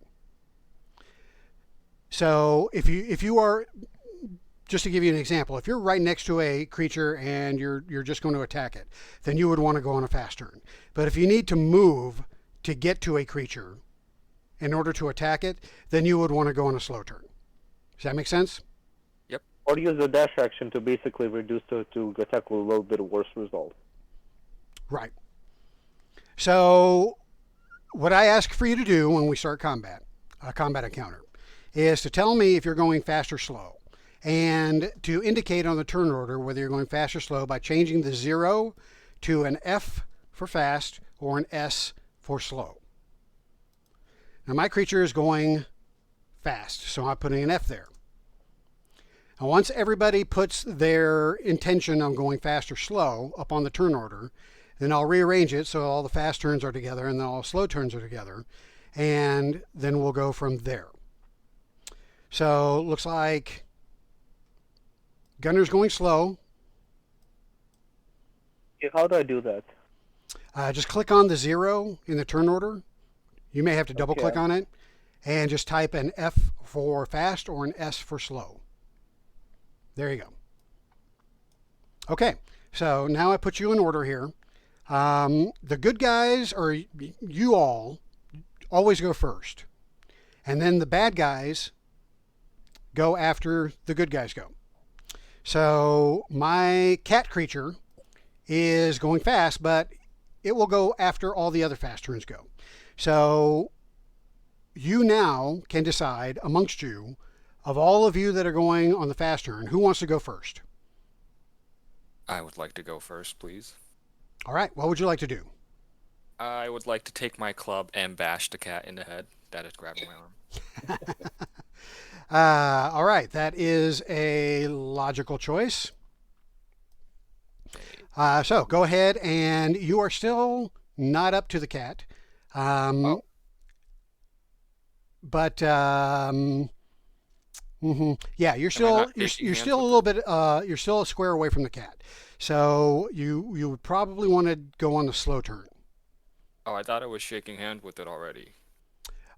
So if you are, just to give you an example, if you're right next to a creature and you're just going to attack it, then you would want to go on a fast turn. But if you need to move to get to a creature in order to attack it, then you would want to go on a slow turn. Does that make sense? Or use the dash action to basically reduce to attack with a little bit worse result. Right. So what I ask for you to do when we start combat, a combat encounter, is to tell me if you're going fast or slow, and to indicate on the turn order whether you're going fast or slow by changing the 0 to an F for fast or an S for slow. Now my creature is going fast, so I'm putting an F there. Now once everybody puts their intention on going fast or slow up on the turn order, then I'll rearrange it so all the fast turns are together and then all the slow turns are together, and then we'll go from there. So it looks like Gunner's going slow. How do I do that? Just click on the 0 in the turn order. You may have to double click on it and just type an F for fast or an S for slow. There you go. Okay, so now I put you in order here. The good guys, or you all, always go first. And then the bad guys go after the good guys go. So my cat creature is going fast, but it will go after all the other fast turns go. So you now can decide amongst you, of all of you that are going on the fast turn, who wants to go first? I would like to go first, please. All right, what would you like to do? I would like to take my club and bash the cat in the head that is grabbing my arm. All right, that is a logical choice. So go ahead, and you are still not up to the cat. But yeah, you're still a little bit you're still a square away from the cat. So you would probably want to go on the slow turn. Oh, I thought I was shaking hands with it already.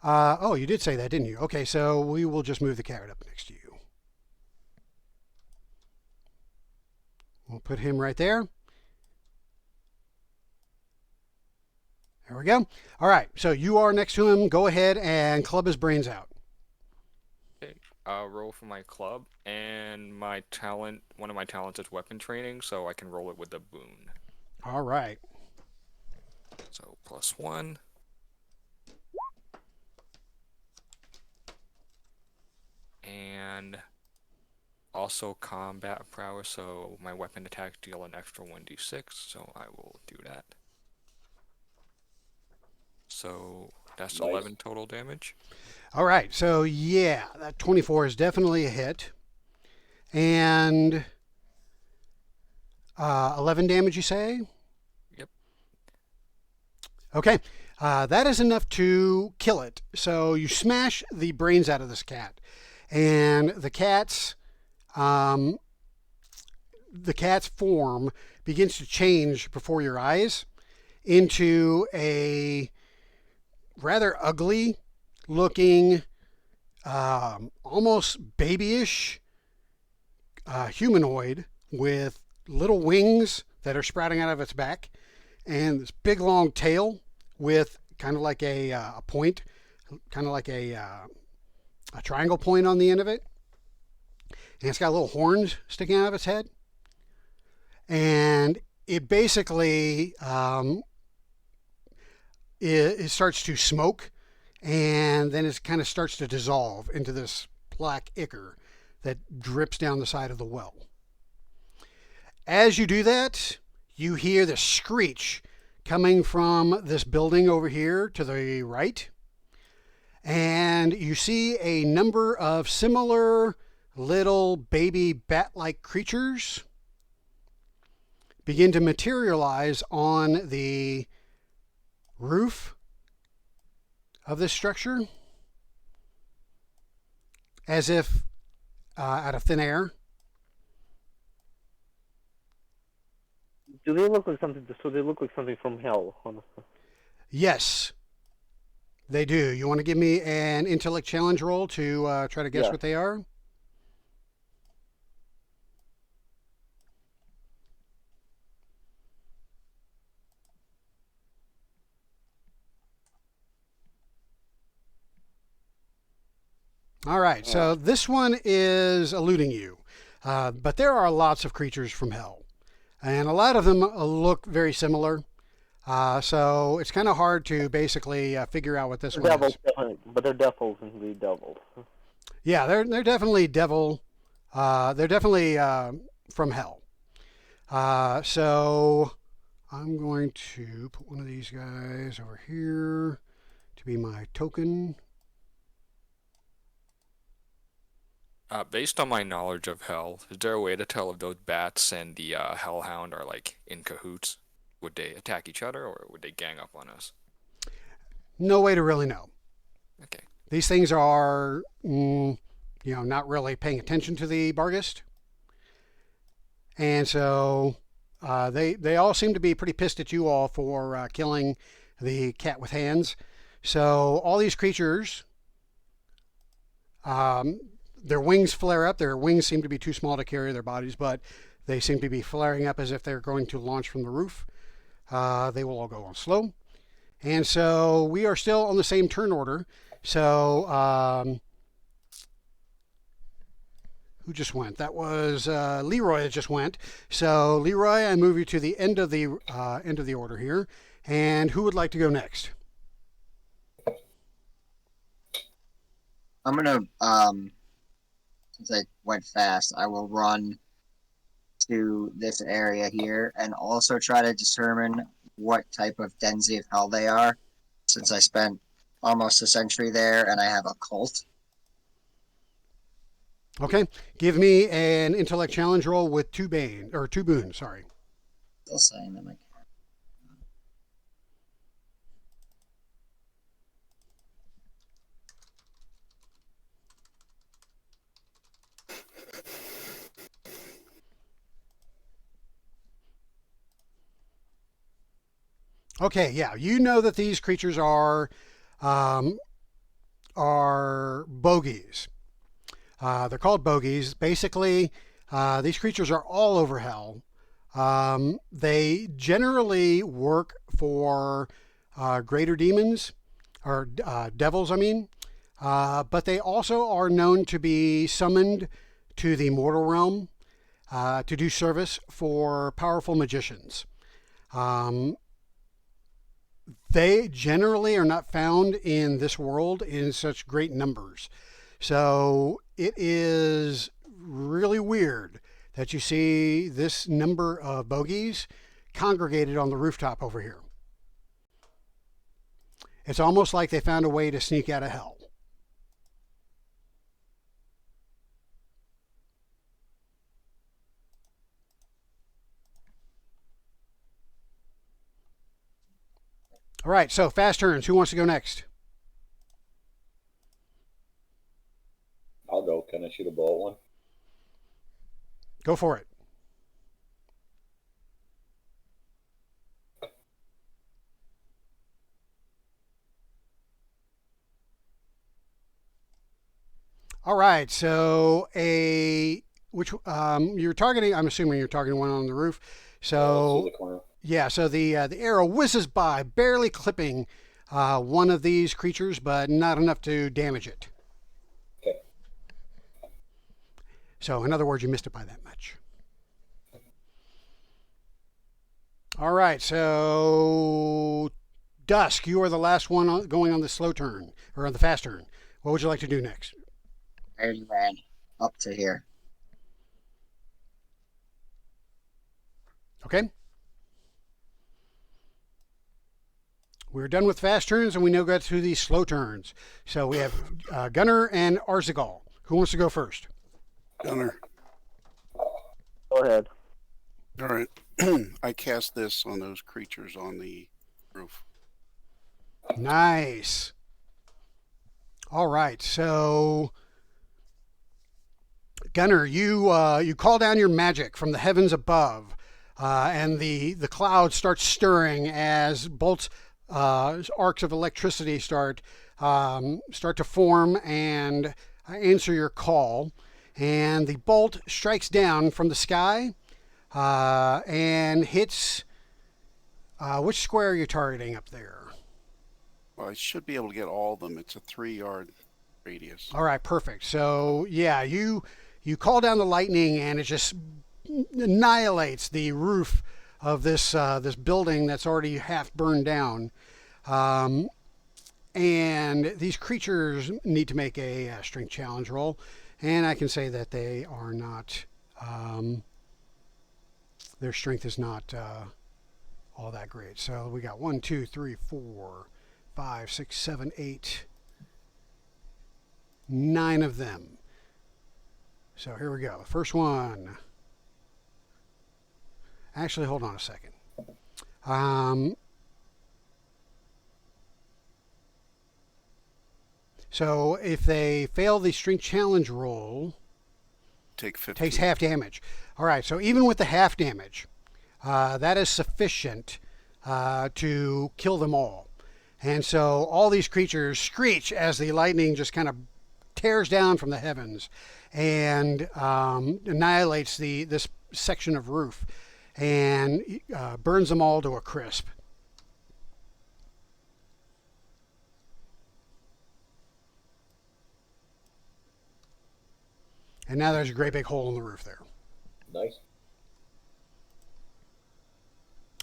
Oh, you did say that, didn't you? Okay, so we will just move the cat up next to you. We'll put him right there. There we go. All right, so you are next to him. Go ahead and club his brains out. Okay. I'll roll for my club, and my talent. One of my talents is weapon training, so I can roll it with a boon. All right. So +1. And also combat prowess, so my weapon attacks deal an extra 1d6, so I will do that. So that's Nice. 11 total damage. All right, so yeah, that 24 is definitely a hit. And 11 damage, you say? Yep. Okay, that is enough to kill it. So you smash the brains out of this cat, and the cat's form begins to change before your eyes into a rather ugly looking, almost babyish humanoid with little wings that are sprouting out of its back, and this big long tail with kind of like a point, kind of like a triangle point on the end of it. And it's got little horns sticking out of its head. And it basically it starts to smoke, and then it kind of starts to dissolve into this black ichor that drips down the side of the well. As you do that, you hear the screech coming from this building over here to the right. And you see a number of similar little baby bat-like creatures begin to materialize on the roof of this structure as if out of thin air. Do they look like something? So they look like something from hell. Yes, they do. You want to give me an intellect challenge roll to try to guess Yeah. what they are? All right, so this one is eluding you. But there are lots of creatures from hell, and a lot of them look very similar. So it's kind of hard to basically figure out what this one Devils, is. definitely, but they're devils and the devils. Yeah, they're definitely devil. They're definitely from hell. So I'm going to put one of these guys over here to be my token. Based on my knowledge of hell, is there a way to tell if those bats and the hellhound are like in cahoots? Would they attack each other or would they gang up on us? No way to really know. Okay. These things are, not really paying attention to the Barghest. And so they all seem to be pretty pissed at you all for killing the cat with hands. So all these creatures, their wings flare up. Their wings seem to be too small to carry their bodies, but they seem to be flaring up as if they're going to launch from the roof. They will all go on slow. And so we are still on the same turn order. So who just went? That was Leroy that just went. So Leroy, I move you to the end of the order here. And who would like to go next? I'm gonna since I went fast, I will run to this area here and also try to determine what type of Denzi of hell they are, since I spent almost a century there and I have a cult. Okay, give me an intellect challenge roll with two boons. Sorry. Still saying that my Okay, yeah, you know that these creatures are bogies. They're called bogies. Basically, these creatures are all over hell. They generally work for greater demons, or devils, I mean. But they also are known to be summoned to the mortal realm to do service for powerful magicians. They generally are not found in this world in such great numbers. So it is really weird that you see this number of bogies congregated on the rooftop over here. It's almost like they found a way to sneak out of hell. All right, so fast turns. Who wants to go next? I'll go. Can I shoot a bullet one? Go for it. All right, so you're targeting. I'm assuming you're targeting one on the roof. So the corner. yeah, so the arrow whizzes by, barely clipping one of these creatures, but not enough to damage it. Okay. So in other words, you missed it by that much. All right, so Dusk, you are the last one going on the slow turn or on the fast turn. What would you like to do next? I already ran up to here. Okay? We're done with fast turns, and we now go to the slow turns. So we have Gunner and Arzigal. Who wants to go first? Gunner. Go ahead. All right. I cast this on those creatures on the roof. Nice. All right. So, Gunner, you call down your magic from the heavens above, and the clouds start stirring as bolts, arcs of electricity start to form and answer your call. And the bolt strikes down from the sky and hits. Which square are you targeting up there? Well, I should be able to get all of them. It's a 3-yard radius. All right, perfect. So yeah, you call down the lightning, and it just annihilates the roof of this building that's already half burned down. And these creatures need to make a strength challenge roll, and I can say that they are not. Their strength is not all that great. So we got 1, 2, 3, 4, 5, 6, 7, 8, 9 of them. So here we go. First one. Actually, hold on a second. So if they fail the strength challenge roll, Take 15. takes half damage. All right, so even with the half damage, that is sufficient to kill them all. And so all these creatures screech as the lightning just kind of tears down from the heavens and annihilates this section of roof and burns them all to a crisp. And now there's a great big hole in the roof there. Nice.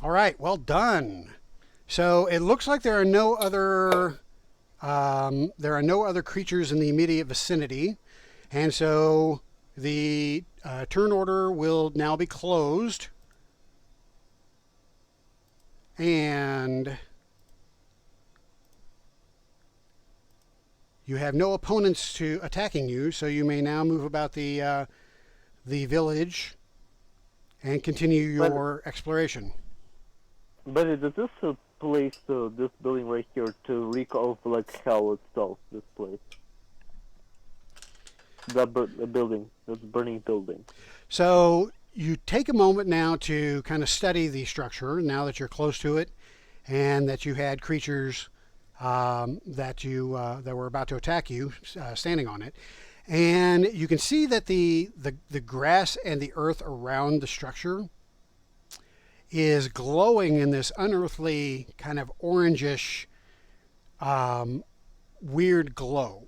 All right, well done. So it looks like there are no other creatures in the immediate vicinity, and so the turn order will now be closed, and you have no opponents to attacking you, so you may now move about the village and continue your exploration. But does this place, this building right here, to reek of like hell itself? This place, the building, this burning building. So you take a moment now to kind of study the structure. Now that you're close to it, and that you had creatures that were about to attack you standing on it, and you can see that the grass and the earth around the structure is glowing in this unearthly kind of orangish weird glow.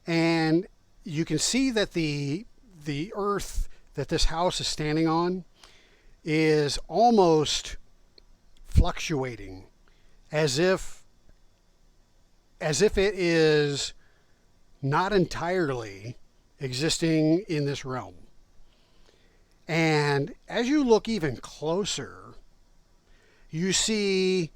And you can see that the earth that this house is standing on is almost fluctuating, as if it is not entirely existing in this realm. And as you look even closer, you see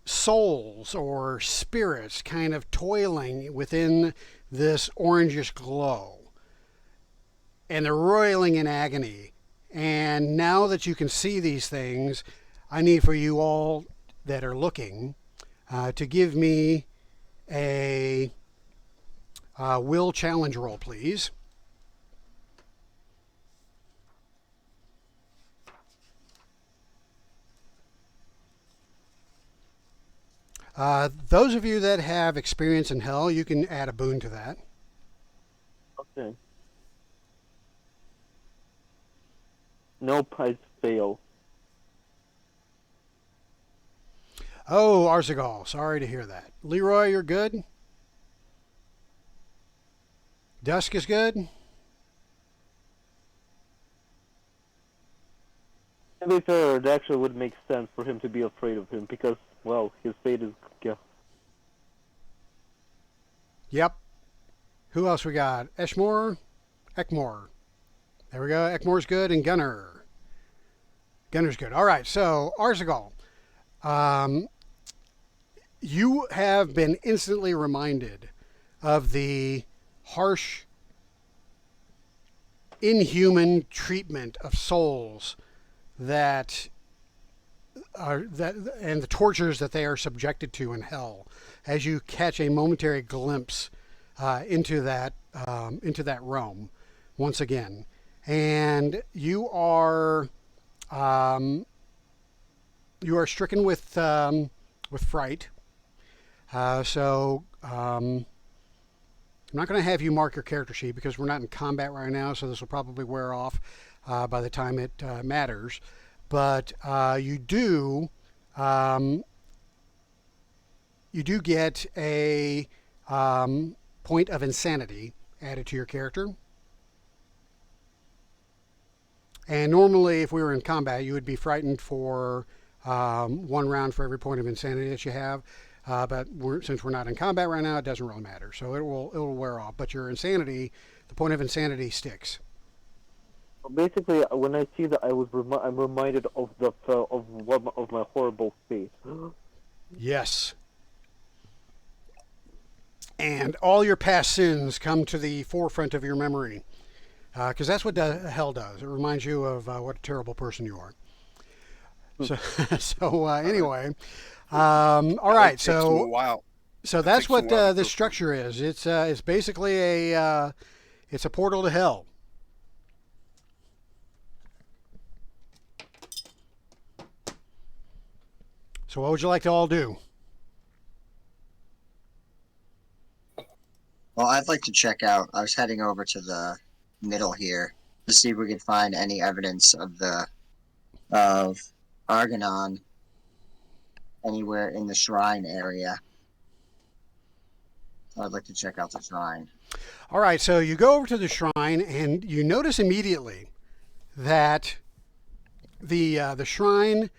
souls or spirits kind of toiling within this orangish glow. And they're roiling in agony. And now that you can see these things, I need for you all that are looking to give me a will challenge roll, please. Those of you that have experience in hell, you can add a boon to that. Okay. Nope, I fail. Oh, Arzigal, sorry to hear that. Leroy, you're good? Dusk is good? To be fair, it actually would make sense for him to be afraid of him because, well, his fate is... Yeah. Yep. Who else we got? Ekmore. There we go. Ekmore's good, and Gunner. Gunner's good. All right, so Arzigal, you have been instantly reminded of the harsh, inhuman treatment of souls that and the tortures that they are subjected to in hell, as you catch a momentary glimpse into that realm once again, and you are stricken with fright. I'm not going to have you mark your character sheet because we're not in combat right now, so this will probably wear off by the time it matters. But you do get a point of insanity added to your character. And normally, if we were in combat, you would be frightened for 1 round for every point of insanity that you have. But since we're not in combat right now, it doesn't really matter. So it will wear off. But your insanity, the point of insanity, sticks. Basically, when I see that, I'm reminded of my horrible fate. Yes. And all your past sins come to the forefront of your memory, because that's what hell does. It reminds you of what a terrible person you are. Anyway, all right. It takes them a while. So It that's takes them a what while to this go structure is. It's basically it's a portal to hell. So what would you like to all do? Well, I'd like to check out. I was heading over to the middle here to see if we could find any evidence of Argonon anywhere in the shrine area. I'd like to check out the shrine. All right, so you go over to the shrine and you notice immediately that the shrine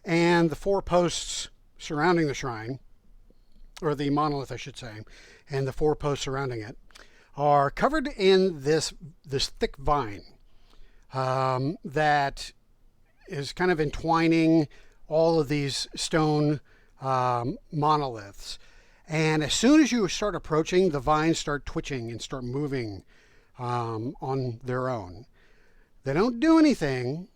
and the 4 posts surrounding the shrine, or the monolith, I should say, and the 4 posts surrounding it, are covered in this thick vine that is kind of entwining all of these stone monoliths. And as soon as you start approaching, the vines start twitching and start moving on their own. They don't do anything,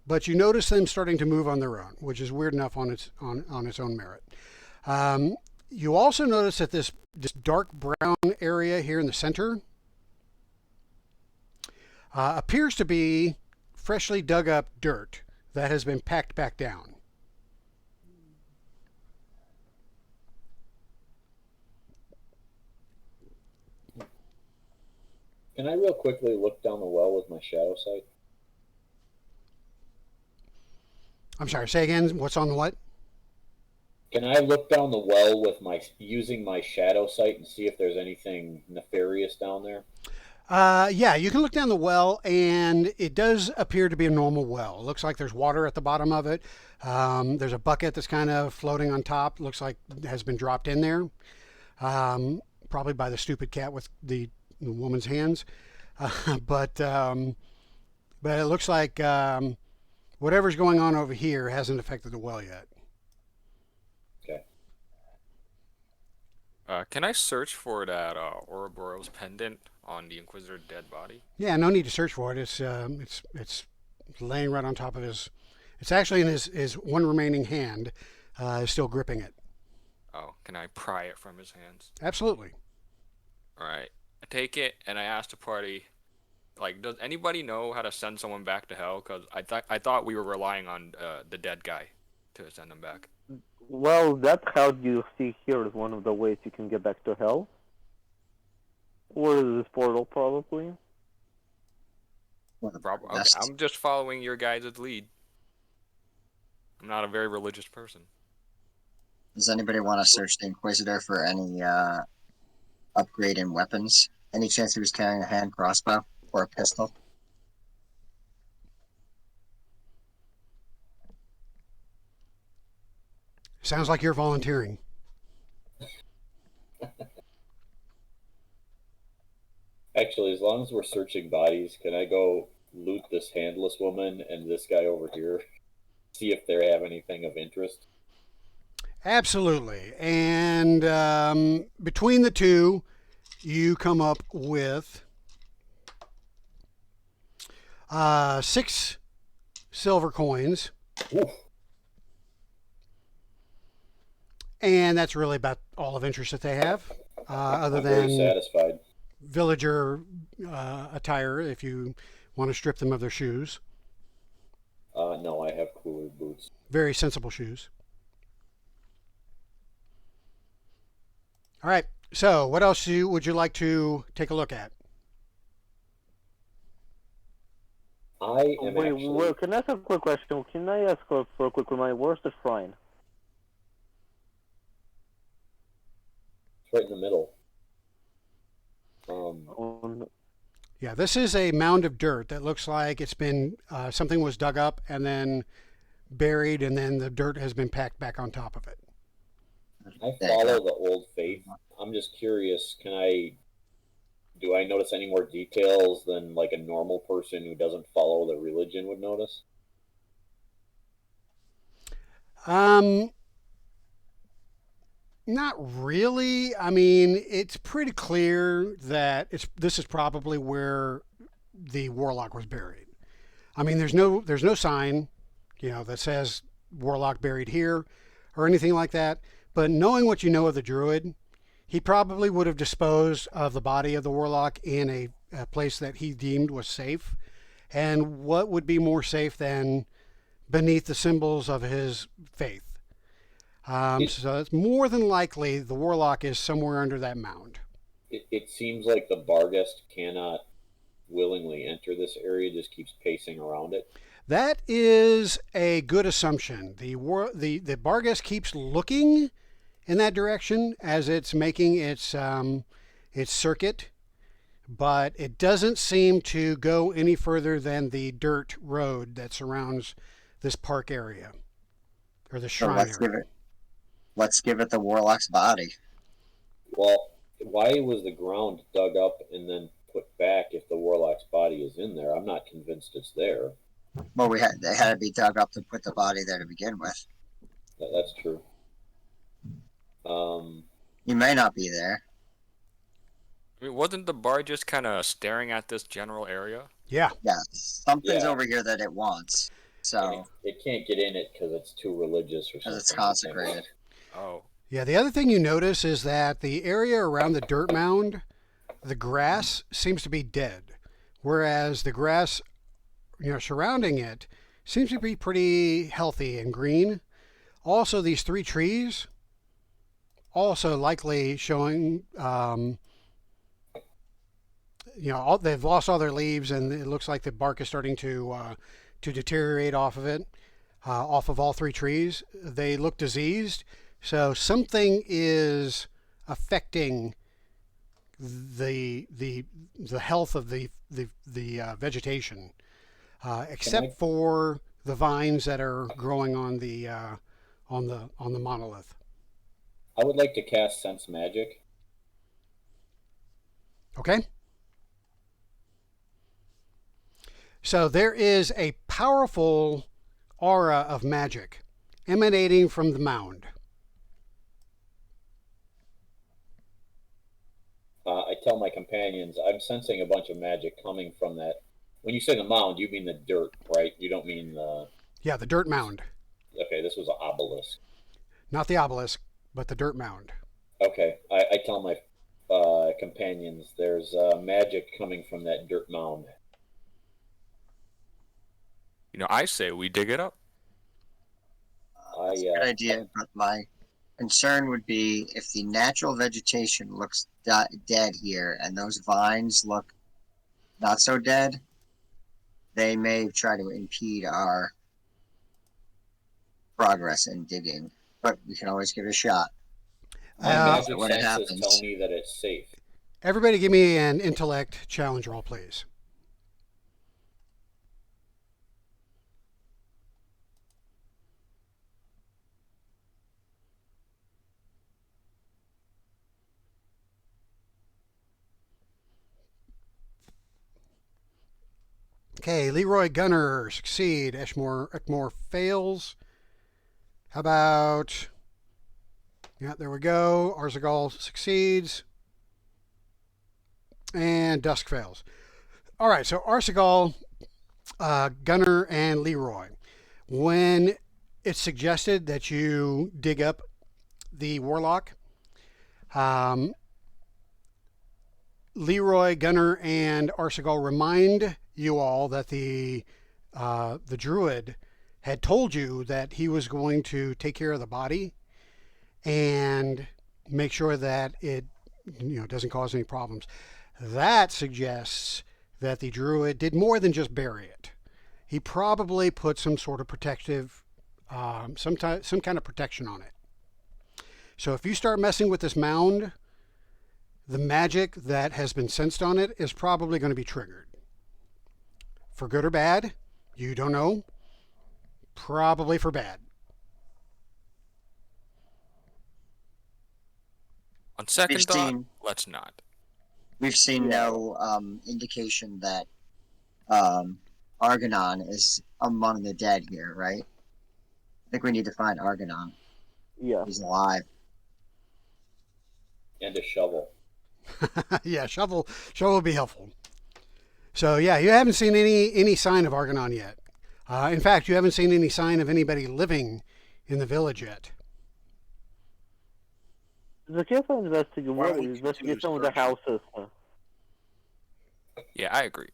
but you notice them starting to move on their own, which is weird enough on its own merit. You also notice that this dark brown area here in the center appears to be freshly dug up dirt that has been packed back down. Can I real quickly look down the well with my shadow sight? I'm sorry, say again, what's on the what? Can I look down the well with using my shadow sight and see if there's anything nefarious down there? Yeah, you can look down the well, and it does appear to be a normal well. It looks like there's water at the bottom of it. There's a bucket that's kind of floating on top. Looks like it has been dropped in there, probably by the stupid cat with the woman's hands. But it looks like whatever's going on over here hasn't affected the well yet. Okay. Can I search for that Ouroboros pendant on the Inquisitor dead body? Yeah, no need to search for it. It's laying right on top of his. It's actually in his one remaining hand, is still gripping it. Oh, can I pry it from his hands? Absolutely. All right. I take it and I ask the party, like, does anybody know how to send someone back to hell? Because I thought we were relying on the dead guy to send him back. Well, that how you see here is one of the ways you can get back to hell. Or this portal, probably. Okay, I'm just following your guys' lead. I'm not a very religious person. Does anybody want to search the Inquisitor for any upgrade in weapons? Any chance he was carrying a hand crossbow or a pistol? Sounds like you're volunteering. Actually, as long as we're searching bodies, can I go loot this handless woman and this guy over here, see if they have anything of interest? Absolutely. And between the two, you come up with 6 silver coins. Oof. And that's really about all of interest that they have, other I'm very than satisfied. villager attire if you want to strip them of their shoes. No, I have cooler boots. Very sensible shoes. All right. So, what else would you like to take a look at? I am Wait, actually. well, can I ask a quick question? Can I ask for a quick reminder? Where's the shrine? It's right in the middle. On, Yeah, this is a mound of dirt that looks like it's been something was dug up and then buried, and then the dirt has been packed back on top of it. I There you follow go. the old faith. I'm just curious. Do I notice any more details than like a normal person who doesn't follow the religion would notice? Um, Not really. I mean, it's pretty clear that this is probably where the warlock was buried. I mean, there's no sign, that says warlock buried here or anything like that. But knowing what you know of the druid, he probably would have disposed of the body of the warlock in a place that he deemed was safe. And what would be more safe than beneath the symbols of his faith? So it's more than likely the warlock is somewhere under that mound. It seems like the Barghest cannot willingly enter this area; just keeps pacing around it. That is a good assumption. The Barghest keeps looking in that direction as it's making its circuit, but it doesn't seem to go any further than the dirt road that surrounds this park area or the So shrine area. let's give it the warlock's body. Well, why was the ground dug up and then put back if the Warlock's body is in there? I'm not convinced it's there. Well, they had to be dug up to put the body there to begin with. That's true. He may not be there. I mean, wasn't the bar just kind of staring at this general area? Yeah. Yeah, something's Yeah. over here that it wants. So It can't get in it because it's too religious or something. because it's consecrated. Oh. Yeah, the other thing you notice is that the area around the dirt mound, the grass seems to be dead, whereas the grass, surrounding it seems to be pretty healthy and green. Also, these 3 trees, also likely showing, they've lost all their leaves, and it looks like the bark is starting to deteriorate off of it, off of all 3 trees. They look diseased. So something is affecting the health of the vegetation, except for the vines that are growing on the monolith. I would like to cast Sense Magic. Okay. So there is a powerful aura of magic emanating from the mound. I tell my companions I'm sensing a bunch of magic coming from that. When you say the mound, you mean the dirt, right? You don't mean the. Yeah, the dirt mound. Okay, this was an obelisk. Not the obelisk, but the dirt mound. Okay, I tell my companions there's magic coming from that dirt mound. I say we dig it up. That's a good idea, but my concern would be if the natural vegetation looks dead here and those vines look not so dead, they may try to impede our progress in digging. But we can always give it a shot. My magic when it senses happens. tell me that it's safe. Everybody give me an intellect challenge roll, please. Okay, Leroy Gunner succeed. Ekmore fails. How about... Yeah, there we go. Arzagal succeeds. And Dusk fails. All right, so Arzagal, Gunner, and Leroy. When it's suggested that you dig up the Warlock, Leroy, Gunner, and Arzagal remind you all that the Druid had told you that he was going to take care of the body and make sure that it doesn't cause any problems. That suggests that the Druid did more than just bury it. He probably put some sort of protective, some kind of protection on it. So if you start messing with this mound, the magic that has been sensed on it is probably going to be triggered. For good or bad, you don't know. Probably for bad. On second thought, seen- let's not. We've seen no indication that Argonon is among the dead here, right? I think we need to find Argonon. Yeah. He's alive. And a shovel. Yeah, shovel would be helpful. So yeah, you haven't seen any sign of Argonon yet. In fact, you haven't seen any sign of anybody living in the village yet. The careful investigate Why don't we investigate continue some of the searching? houses. Yeah, I agree.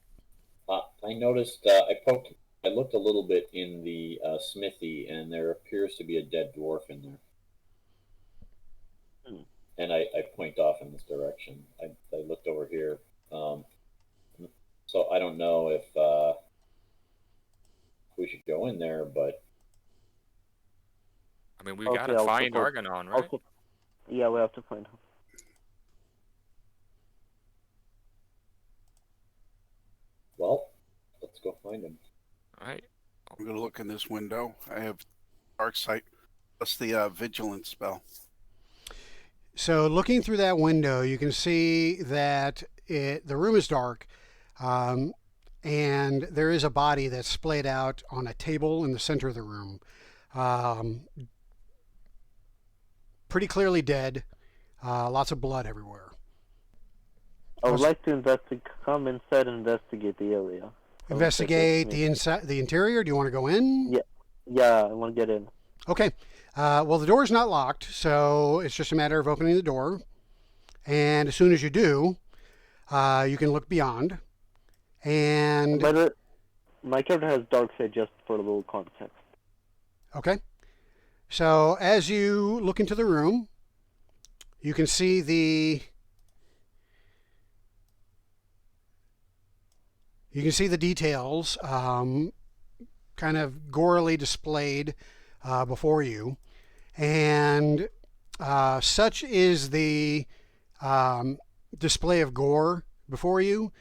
I noticed, I looked a little bit in the smithy, and there appears to be a dead dwarf in there. And I point off in this direction. I looked over here. So I don't know if we should go in there, but I mean, we Okay, gotta I'll find support- Argonon, right? Also, yeah, we have to find him. well, let's go find him. All right. I'm going to look in this window. I have dark sight. What's the vigilance spell? So looking through that window, you can see that the room is dark, and there is a body that's splayed out on a table in the center of the room. Pretty clearly dead. Lots of blood everywhere. I would like to come inside and investigate the area. Investigate the interior. Do you want to go in? Yeah, I want to get in. Okay. Well, the door's not locked, so it's just a matter of opening the door. And as soon as you do, you can look beyond. And By the way, my character has dark sight, just for a little context. okay. So as you look into the room, you can see the details kind of gorily displayed before you. And such is the display of gore before you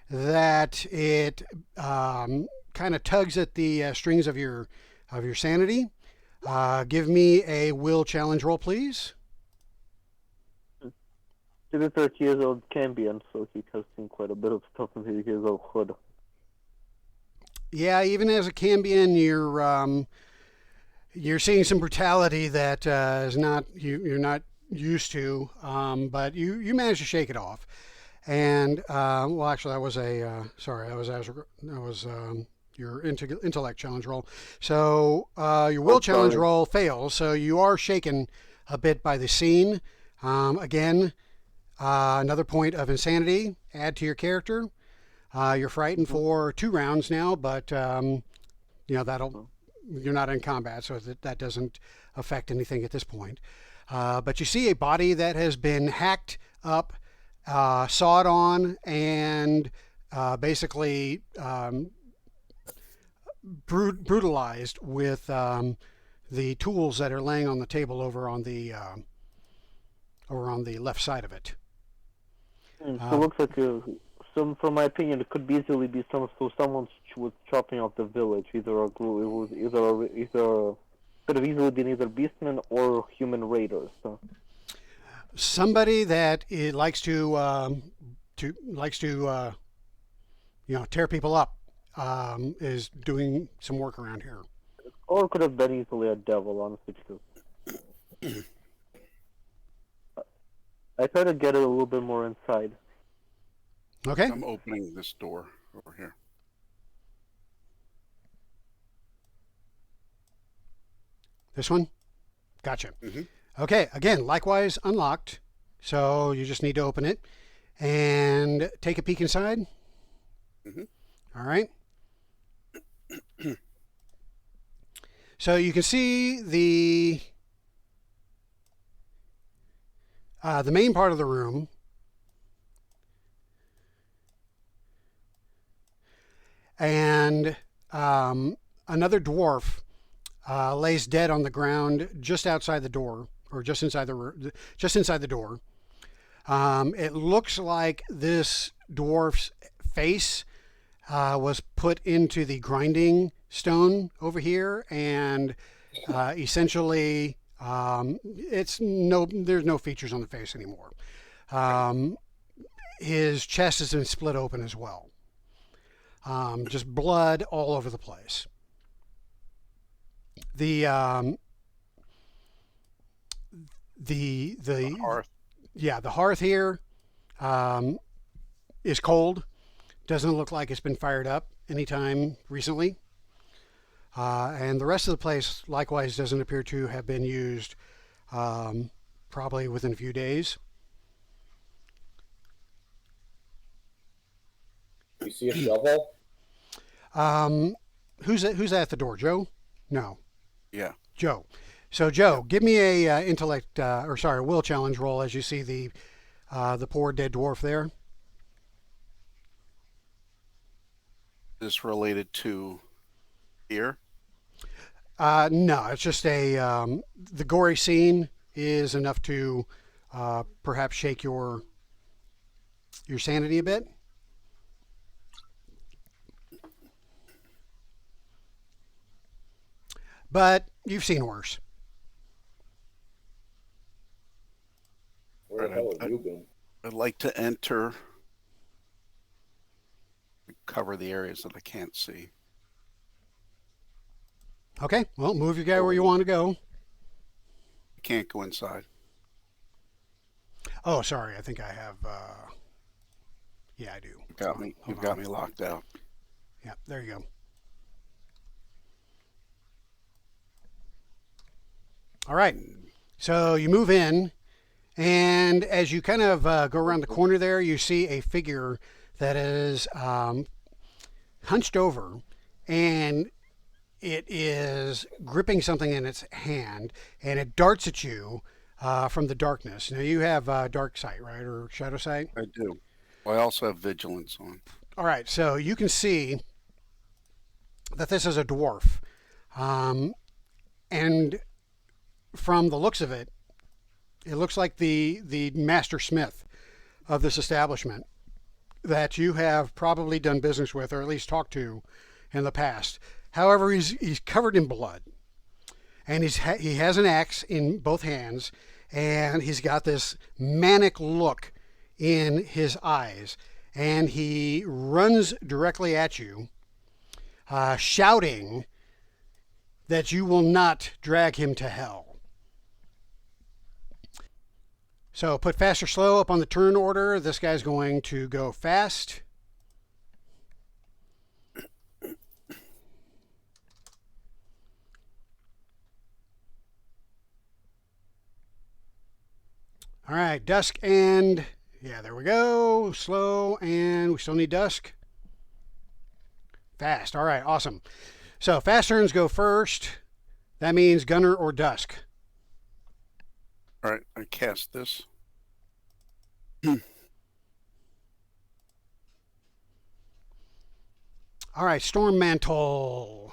that it kind of tugs at the strings of your sanity. Give me a will challenge roll, please. To be 30 years old Cambion, so he has seen quite a bit of stuff in his hood. Yeah, even as a Cambion, you're seeing some brutality that is not you're not used to, but you managed to shake it off. And well, actually, that was your intellect challenge roll. So your will challenge roll fails. So you are shaken a bit by the scene. Again, another point of insanity. Add to your character. You're frightened for 2 rounds now, but that'll. You're not in combat, so that doesn't affect anything at this point. But you see a body that has been hacked up, sawed on, and basically brutalized with the tools that are laying on the table over on the left side of it. So it looks like, from my opinion, it could easily be someone was chopping off the village. It could have easily been either beastmen or human raiders. So. Somebody that likes to tear people up. is doing some work around here. Or it could have been easily a devil, honestly, because I try to get it a little bit more inside. Okay. I'm opening this door over here. This one? Gotcha. Mm-hmm. Okay, again, likewise unlocked. So you just need to open it and take a peek inside. Mm-hmm. All right. So you can see the main part of the room. And another dwarf lays dead on the ground just outside the door, or just inside the door. It looks like this dwarf's face was put into the grinding stone over here, and essentially there's no features on the face anymore. His chest has been split open as well. Just blood all over the place. The Hearth. yeah, the hearth here is cold. Doesn't look like it's been fired up anytime recently. And the rest of the place likewise doesn't appear to have been used probably within a few days. You see a shovel? Who's at the door? Joe? No, Yeah. Joe. So Joe, give me a will challenge roll as you see the poor dead dwarf there. This related to here? No, it's just the gory scene is enough to perhaps shake your sanity a bit. But you've seen worse. Where the hell have you been? I'd like to enter, cover the areas that I can't see. Okay, well, move your guy where you want to go. I can't go inside. Oh, sorry, I think I have. Yeah, I do. You've got me locked out. Yeah, there you go. All right, so you move in, and as you kind of go around the corner there, you see a figure that is hunched over, and it is gripping something in its hand, and it darts at you from the darkness. Now, you have dark sight, right, or shadow sight? I do. Well, I also have vigilance on. All right, so you can see that this is a dwarf, and from the looks of it, it looks like the master smith of this establishment that you have probably done business with, or at least talked to in the past. However, he's covered in blood, and he has an axe in both hands, and he's got this manic look in his eyes, and he runs directly at you, shouting that you will not drag him to hell. So put fast or slow up on the turn order. This guy's going to go fast. All right, dusk and, yeah, there we go. Slow, and we still need dusk. Fast. All right, awesome. So fast turns go first. That means gunner or dusk. All right, I cast this. All right, Storm Mantle.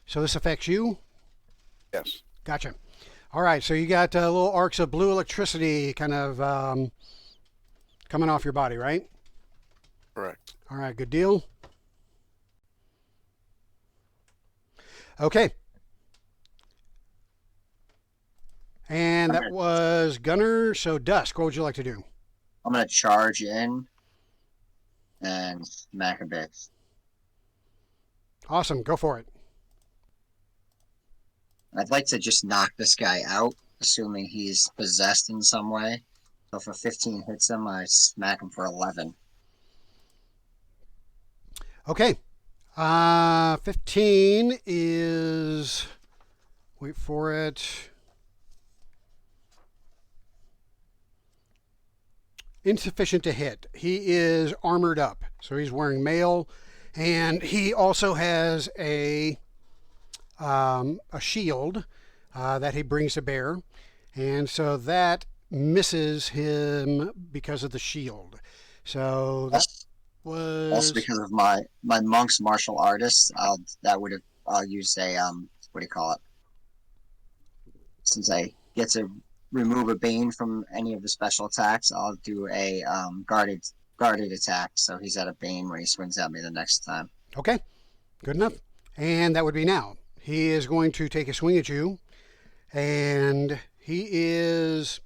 So this affects you? Yes. Gotcha. All right, so you got little arcs of blue electricity kind of coming off your body, right? Correct. All right, good deal. Okay. And that was Gunner. So Dusk, what would you like to do? I'm gonna charge in and smack a bit. Awesome. Go for it. I'd like to just knock this guy out, assuming he's possessed in some way. So if a 15 hits him, I smack him for 11. Okay. 15 is. Wait for it. Insufficient to hit. He is armored up, so he's wearing mail, and he also has a shield that he brings to bear, and so that misses him because of the shield. So that Also was because of my monk's martial artist, I'll use a what do you call it? Since I get to remove a bane from any of the special attacks, I'll do a guarded attack. So he's at a bane when he swings at me the next time. okay. Good enough. And that would be now. He is going to take a swing at you, and he's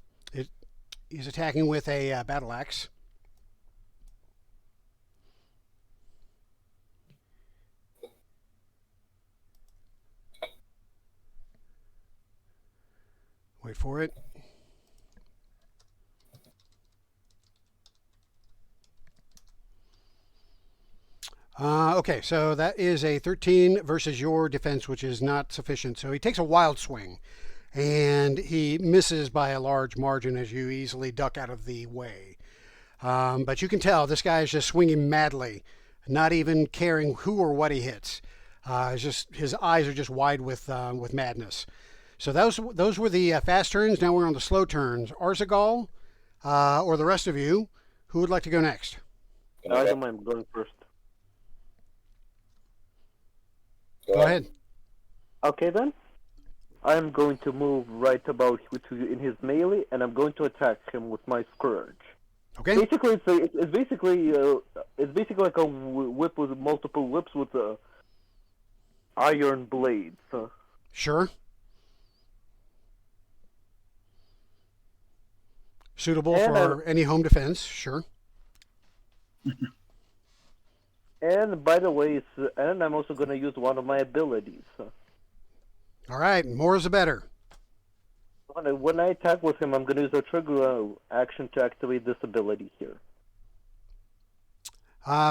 attacking with a battle axe. Wait for it. Okay, so that is a 13 versus your defense, which is not sufficient. So he takes a wild swing, and he misses by a large margin as you easily duck out of the way. But you can tell this guy is just swinging madly, not even caring who or what he hits. It's just his eyes are just wide with madness. So those were the fast turns. Now we're on the slow turns. Arzagal, or the rest of you, who would like to go next? I don't mind going first. Go ahead. Okay then. I'm going to move right about in his melee, and I'm going to attack him with my scourge. Okay. Basically, it's basically like a whip with multiple whips with iron blades. Sure. Suitable And for any home defense. Sure. And by the way, and I'm also going to use one of my abilities. All right. More is the better. When I attack with him, I'm going to use a trigger action to activate this ability here.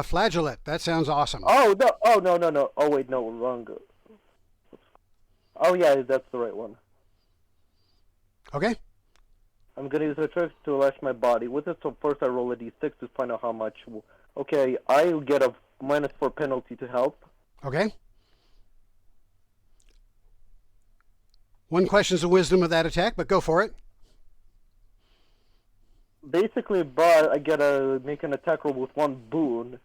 Flagellate. That sounds awesome. Oh no! Oh no! Oh wait, no, wrong. Oh yeah, that's the right one. Okay. I'm gonna use a trick to lash my body with it. So first I roll a d6 to find out how much. Okay, I get a -4 penalty to help. Okay. One questions the wisdom of that attack, but go for it. Basically, but I get to make an attack roll with one boon,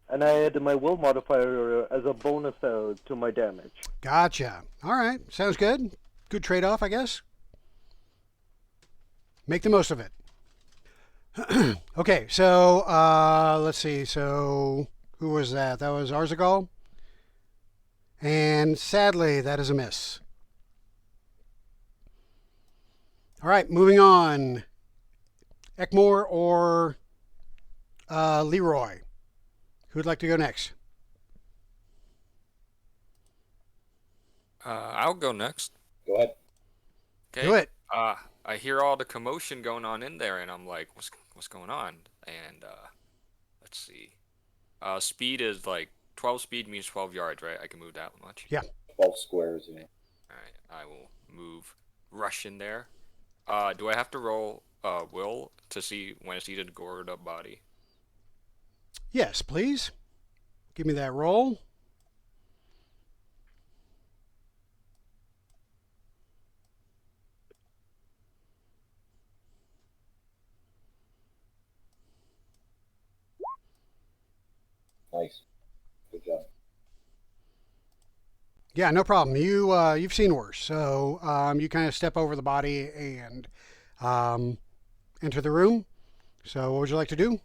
and I add my will modifier as a bonus to my damage. Gotcha. All right. Sounds good. Good trade-off, I guess. Make the most of it. Okay, so let's see. So who was that? That was Arzagal. And sadly, that is a miss. All right, moving on. Ekmore or Leroy? Who'd like to go next? I'll go next. Go ahead. Okay. Do it. I hear all the commotion going on in there, and I'm like, what's going on? And let's see. Speed is like 12 speed means 12 yards, right? I can move that much. Yeah. 12 squares, yeah. All right, I will move, rush in there. Do I have to roll will to see when I see the gored up body? Yes, please. Give me that roll. Nice. Good job. Yeah, no problem. You've seen worse, so you kind of step over the body and enter the room. So what would you like to do?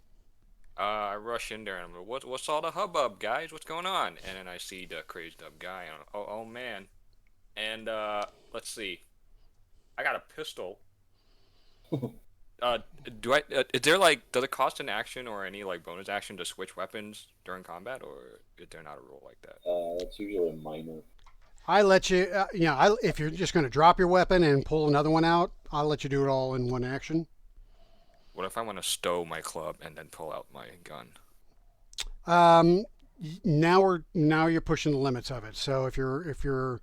I rush in there and I'm like, what's all the hubbub, guys? What's going on? And then I see the crazed up guy. And oh man. And let's see. I got a pistol. Do I? Is there like, does it cost an action or any like bonus action to switch weapons during combat, or is there not a rule like that? That's usually a minor. I let you, if you're just going to drop your weapon and pull another one out, I'll let you do it all in one action. What if I want to stow my club and then pull out my gun? Now you're pushing the limits of it. So if you're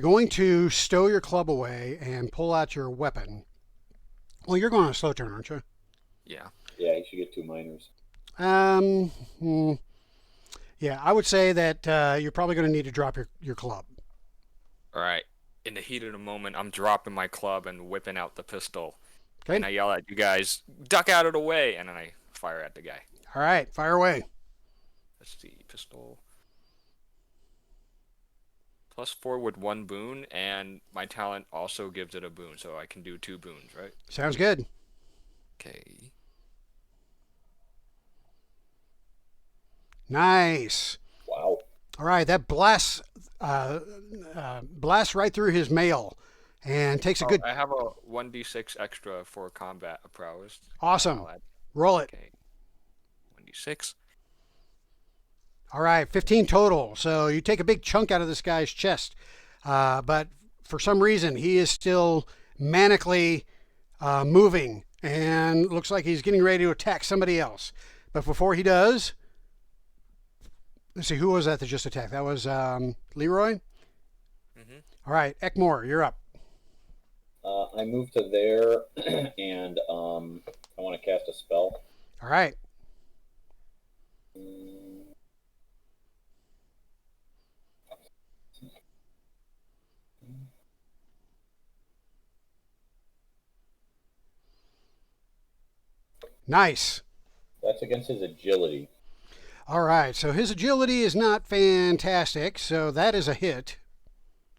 going to stow your club away and pull out your weapon, well, you're going on a slow turn, aren't you? Yeah. Yeah, you should get 2 minors. Yeah, I would say that you're probably going to need to drop your club. All right. In the heat of the moment, I'm dropping my club and whipping out the pistol. Okay. And I yell at you guys, duck out of the way, and then I fire at the guy. All right, fire away. Let's see, pistol. +4 with 1 boon, and my talent also gives it a boon, so I can do 2 boons, right? Sounds good. Okay. Nice. Wow. All right, that blasts right through his mail, and takes a good. I have a 1d6 extra for combat prowess. Awesome. I'll add- Roll it. Okay. 1d6. All right, 15 total. So you take a big chunk out of this guy's chest, but for some reason he is still manically moving and looks like he's getting ready to attack somebody else. But before he does, let's see, who was that just attacked? That was Leroy? Mm-hmm. All right, Ekmore, you're up. I move to there, and I want to cast a spell. All right. Nice. That's against his agility. All right, so his agility is not fantastic, so that is a hit.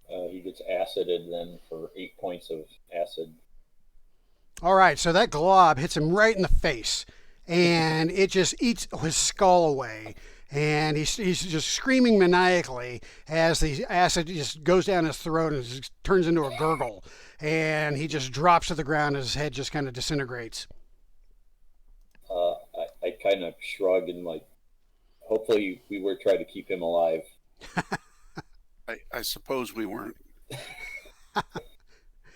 He gets acided then for 8 points of acid. All right, so that glob hits him right in the face, and it just eats his skull away. And he's just screaming maniacally as the acid just goes down his throat and just turns into a gurgle. And he just drops to the ground as his head just kind of disintegrates. I kind of shrug and like, hopefully we were trying to keep him alive. I suppose we weren't.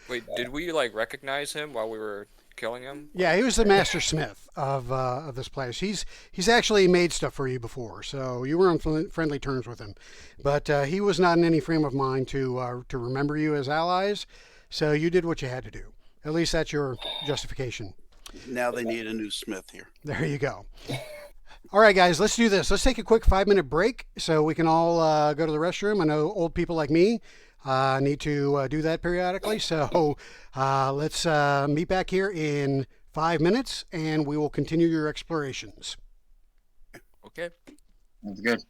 Wait, did we like recognize him while we were killing him? Yeah, he was the master smith of this place. He's actually made stuff for you before, so you were on friendly terms with him. But he was not in any frame of mind to remember you as allies, so you did what you had to do. At least that's your justification. Now they need a new smith here. There you go. All right, guys, let's do this. Let's take a quick 5-minute break so we can all go to the restroom. I know old people like me need to do that periodically. So let's meet back here in 5 minutes, and we will continue your explorations. Okay. That's good.